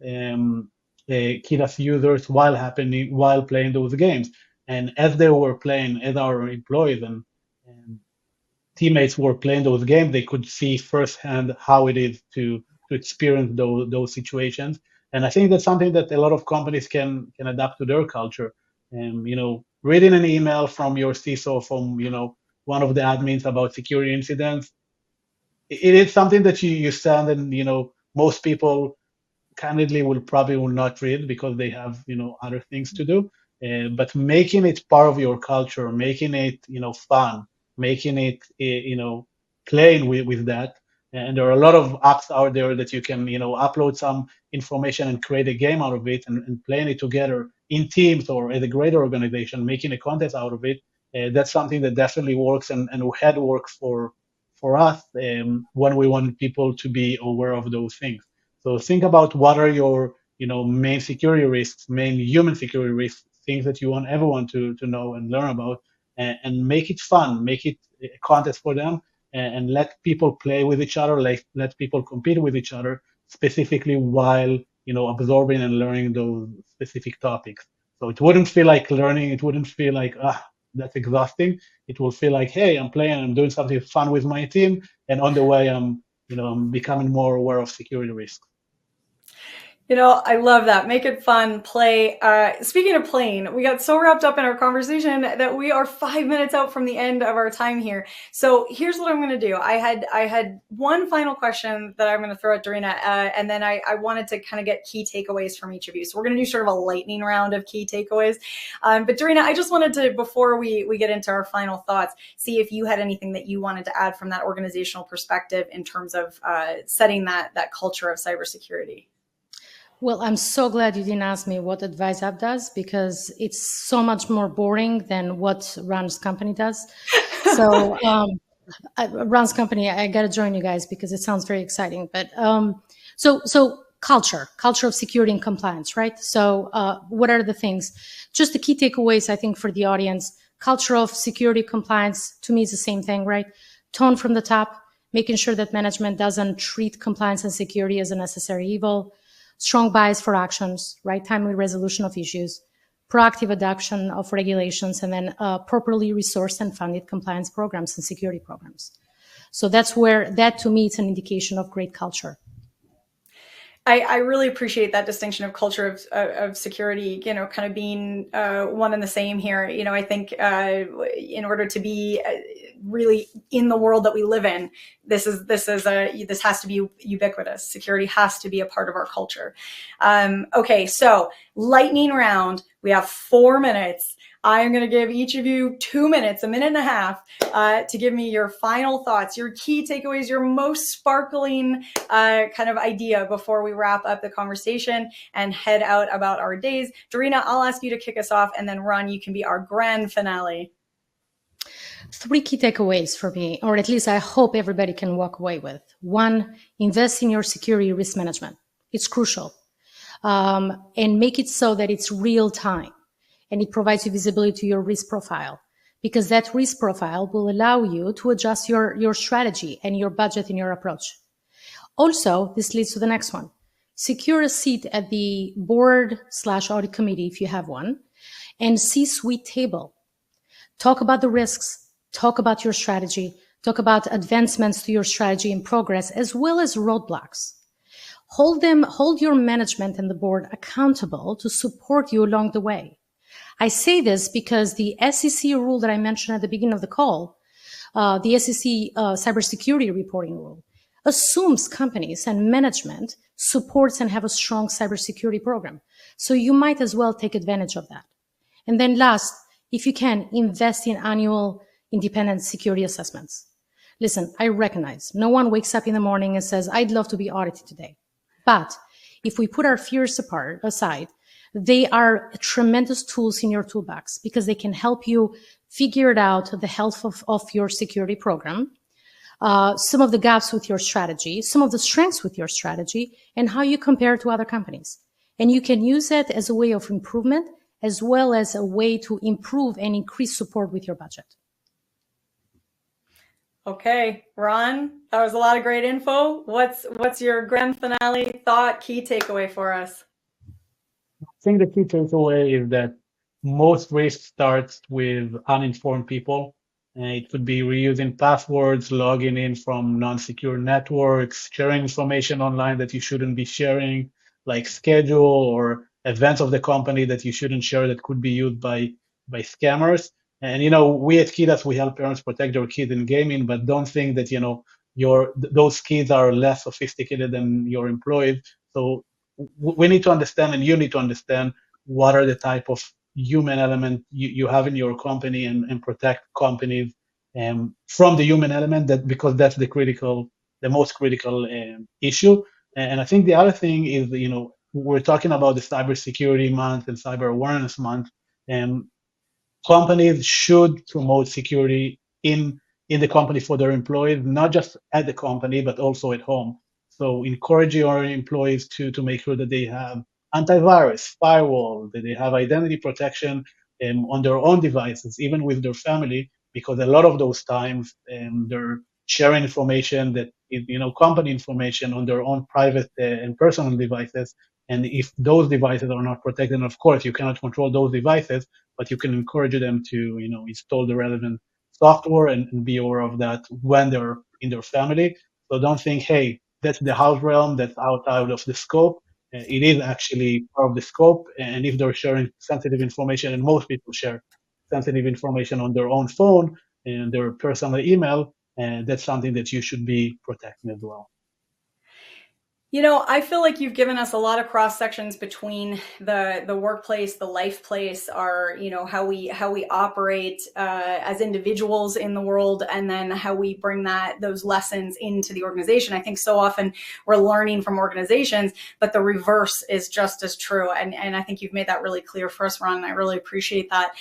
Kitas users while playing those games. And as they were playing, as our employees and teammates were playing those games, they could see firsthand how it is to experience those situations. And I think that's something that a lot of companies can adapt to their culture. And reading an email from your CISO, from one of the admins about security incidents, it is something that you send, and most people candidly will not read because they have other things to do. But making it part of your culture, making it fun, making it playing with that. And there are a lot of apps out there that you can upload some information and create a game out of it, and playing it together in teams or as a greater organization, making a contest out of it. That's something that definitely works and had worked for us when we want people to be aware of those things. So think about what are your, main security risks, main human security risks, things that you want everyone to know and learn about, and make it fun, make it a contest for them, and let people play with each other, let people compete with each other, specifically while, absorbing and learning those specific topics. So it wouldn't feel like learning. It wouldn't feel like, that's exhausting. It will feel like, hey, I'm playing, I'm doing something fun with my team, and on the way, I'm becoming more aware of security risks. I love that. Make it fun, play. Speaking of playing, we got so wrapped up in our conversation that we are 5 minutes out from the end of our time here. So here's what I'm going to do. I had one final question that I'm going to throw at Dorina, and then I wanted to kind of get key takeaways from each of you. So we're going to do sort of a lightning round of key takeaways. But Dorina, I just wanted to, before we get into our final thoughts, see if you had anything that you wanted to add from that organizational perspective in terms of setting that culture of cybersecurity. Well, I'm so glad you didn't ask me what Advise App does, because it's so much more boring than what Run's company does. So Run's company, I got to join you guys because it sounds very exciting. But so culture of security and compliance, right? So what are the things? Just the key takeaways, I think, for the audience. Culture of security compliance, to me, is the same thing, right? Tone from the top, making sure that management doesn't treat compliance and security as a necessary evil. Strong bias for actions, right? Timely resolution of issues, proactive adoption of regulations, and then properly resourced and funded compliance programs and security programs. So that to me, it's an indication of great culture. I really appreciate that distinction of culture of security, kind of being one and the same here. I think in order to be really in the world that we live in, this has to be ubiquitous. Security has to be a part of our culture. Okay, so lightning round. We have 4 minutes. I'm going to give each of you 2 minutes, a minute and a half, to give me your final thoughts, your key takeaways, your most sparkling kind of idea before we wrap up the conversation and head out about our days. Dorina, I'll ask you to kick us off, and then Ron, you can be our grand finale. 3 key takeaways for me, or at least I hope everybody can walk away with. 1, invest in your security risk management. It's crucial. And make it so that it's real time. And it provides you visibility to your risk profile, because that risk profile will allow you to adjust your strategy and your budget and your approach. Also, this leads to the next one. Secure a seat at the board/audit committee if you have one, and C-suite table. Talk about the risks, talk about your strategy, talk about advancements to your strategy and progress, as well as roadblocks. Hold your management and the board accountable to support you along the way. I say this because the SEC rule that I mentioned at the beginning of the call, the SEC cybersecurity reporting rule, assumes companies and management supports and have a strong cybersecurity program. So you might as well take advantage of that. And then last, if you can, invest in annual independent security assessments. Listen, I recognize no one wakes up in the morning and says, I'd love to be audited today. But if we put our fears aside, they are tremendous tools in your toolbox, because they can help you figure it out, the health of your security program, some of the gaps with your strategy, some of the strengths with your strategy, and how you compare to other companies. And you can use it as a way of improvement, as well as a way to improve and increase support with your budget. Okay, Ron, that was a lot of great info. What's your grand finale thought, key takeaway for us? I think the key takeaway is that most risk starts with uninformed people. It could be reusing passwords, logging in from non-secure networks, sharing information online that you shouldn't be sharing, like schedule or events of the company that you shouldn't share that could be used by scammers. And we at Kidas, we help parents protect their kids in gaming, but don't think that those kids are less sophisticated than your employees. So we need to understand, and you need to understand, what are the type of human element you have in your company, and protect companies from the human element, that because that's the most critical issue. And I think the other thing is, we're talking about the Cybersecurity Month and Cyber Awareness Month, and companies should promote security in the company for their employees, not just at the company, but also at home. So encourage your employees to make sure that they have antivirus, firewall, that they have identity protection on their own devices, even with their family, because a lot of those times they're sharing information that is, company information on their own private and personal devices. And if those devices are not protected, of course, you cannot control those devices, but you can encourage them to, install the relevant software and be aware of that when they're in their family. So don't think, hey, that's the house realm, that's outside of the scope. it is actually part of the scope. And if they're sharing sensitive information, and most people share sensitive information on their own phone and their personal email, and that's something that you should be protecting as well. You know, I feel like you've given us a lot of cross sections between the workplace, the life place, our, you know, how we operate as individuals in the world, and then how we bring those lessons into the organization. I think so often we're learning from organizations, but the reverse is just as true. And I think you've made that really clear for us, Ron, and I really appreciate that.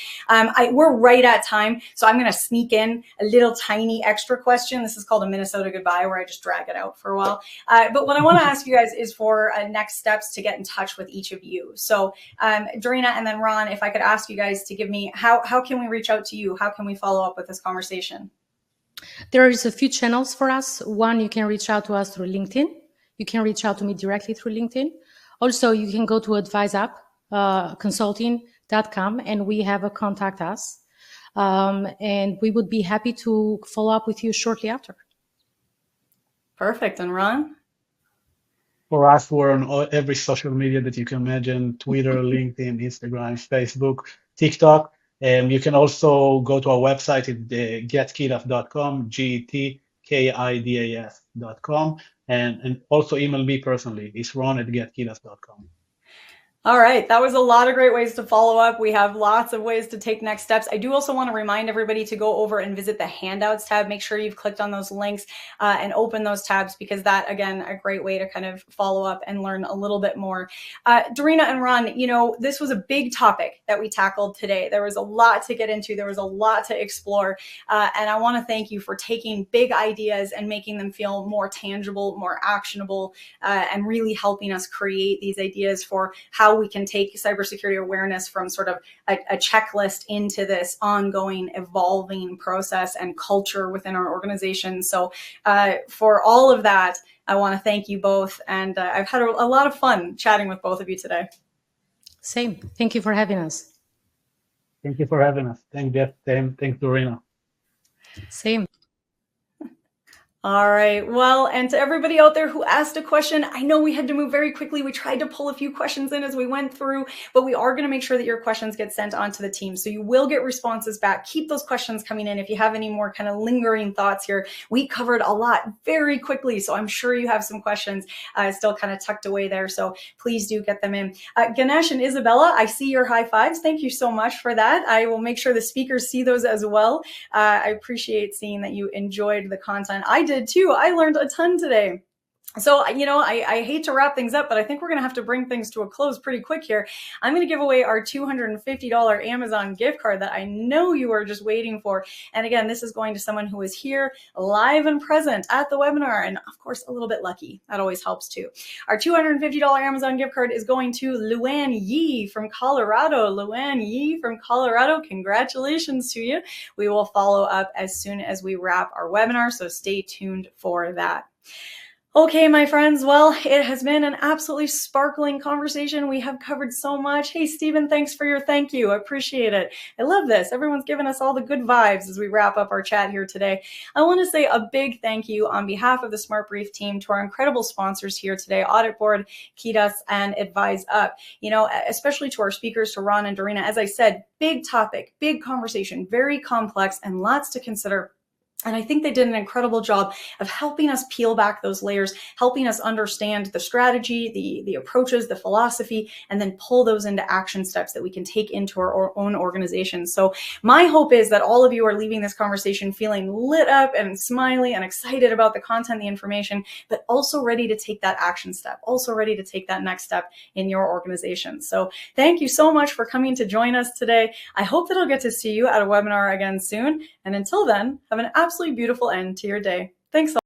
We're right at time, so I'm going to sneak in a little tiny extra question. This is called a Minnesota goodbye, where I just drag it out for a while. But what I want to ask you guys is for next steps to get in touch with each of you. So Dorina and then Ron, if I could ask you guys to give me, how can we reach out to you? How can we follow up with this conversation? There is a few channels for us. One, you can reach out to us through LinkedIn. You can reach out to me directly through LinkedIn. Also, you can go to adviseup.consulting.com and we have a contact us. And we would be happy to follow up with you shortly after. Perfect. And Ron? For us, we're on every social media that you can imagine: Twitter, LinkedIn, Instagram, Facebook, TikTok. And you can also go to our website at getkidas.com, GETKIDAS.com. And also email me personally. It's ron@getkidas.com. All right, that was a lot of great ways to follow up. We have lots of ways to take next steps. I do also want to remind everybody to go over and visit the handouts tab. Make sure you've clicked on those links and open those tabs, because that, again, a great way to kind of follow up and learn a little bit more. Dorina and Ron, you know, this was a big topic that we tackled today. There was a lot to get into. There was a lot to explore. And I want to thank you for taking big ideas and making them feel more tangible, more actionable, and really helping us create these ideas for how we can take cybersecurity awareness from sort of a checklist into this ongoing, evolving process and culture within our organization. So for all of that, I want to thank you both. And I've had a lot of fun chatting with both of you today. Same. Thank you for having us. Thank you for having us. Thanks, Dorina. Same. All right. Well, and to everybody out there who asked a question, I know we had to move very quickly. We tried to pull a few questions in as we went through, but we are going to make sure that your questions get sent on to the team. So you will get responses back. Keep those questions coming in. If you have any more kind of lingering thoughts here, we covered a lot very quickly. So I'm sure you have some questions still kind of tucked away there. So please do get them in. Ganesh and Isabella, I see your high fives. Thank you so much for that. I will make sure the speakers see those as well. I appreciate seeing that you enjoyed the content. I did too. I learned a ton today. So, you know, I hate to wrap things up, but I think we're going to have to bring things to a close pretty quick here. I'm going to give away our $250 Amazon gift card that I know you are just waiting for. And again, this is going to someone who is here live and present at the webinar, and of course, a little bit lucky. That always helps too. Our $250 Amazon gift card is going to Luann Yee from Colorado. Luann Yee from Colorado, congratulations to you. We will follow up as soon as we wrap our webinar, so stay tuned for that. Okay, my friends, well, it has been an absolutely sparkling conversation. We have covered so much. Hey, Stephen, thanks for your thank you. I appreciate it. I love this. Everyone's giving us all the good vibes as we wrap up our chat here today. I want to say a big thank you on behalf of the Smart Brief team to our incredible sponsors here today, Audit Board, Kidas, and Advise Up. You know, especially to our speakers, to Ron and Dorina. As I said, big topic, big conversation, very complex, and lots to consider. And I think they did an incredible job of helping us peel back those layers, helping us understand the strategy, the approaches, the philosophy, and then pull those into action steps that we can take into our own organizations. So my hope is that all of you are leaving this conversation feeling lit up and smiley and excited about the content, the information, but also ready to take that action step, also ready to take that next step in your organization. So thank you so much for coming to join us today. I hope that I'll get to see you at a webinar again soon. And until then, have an absolutely beautiful end to your day. Thanks.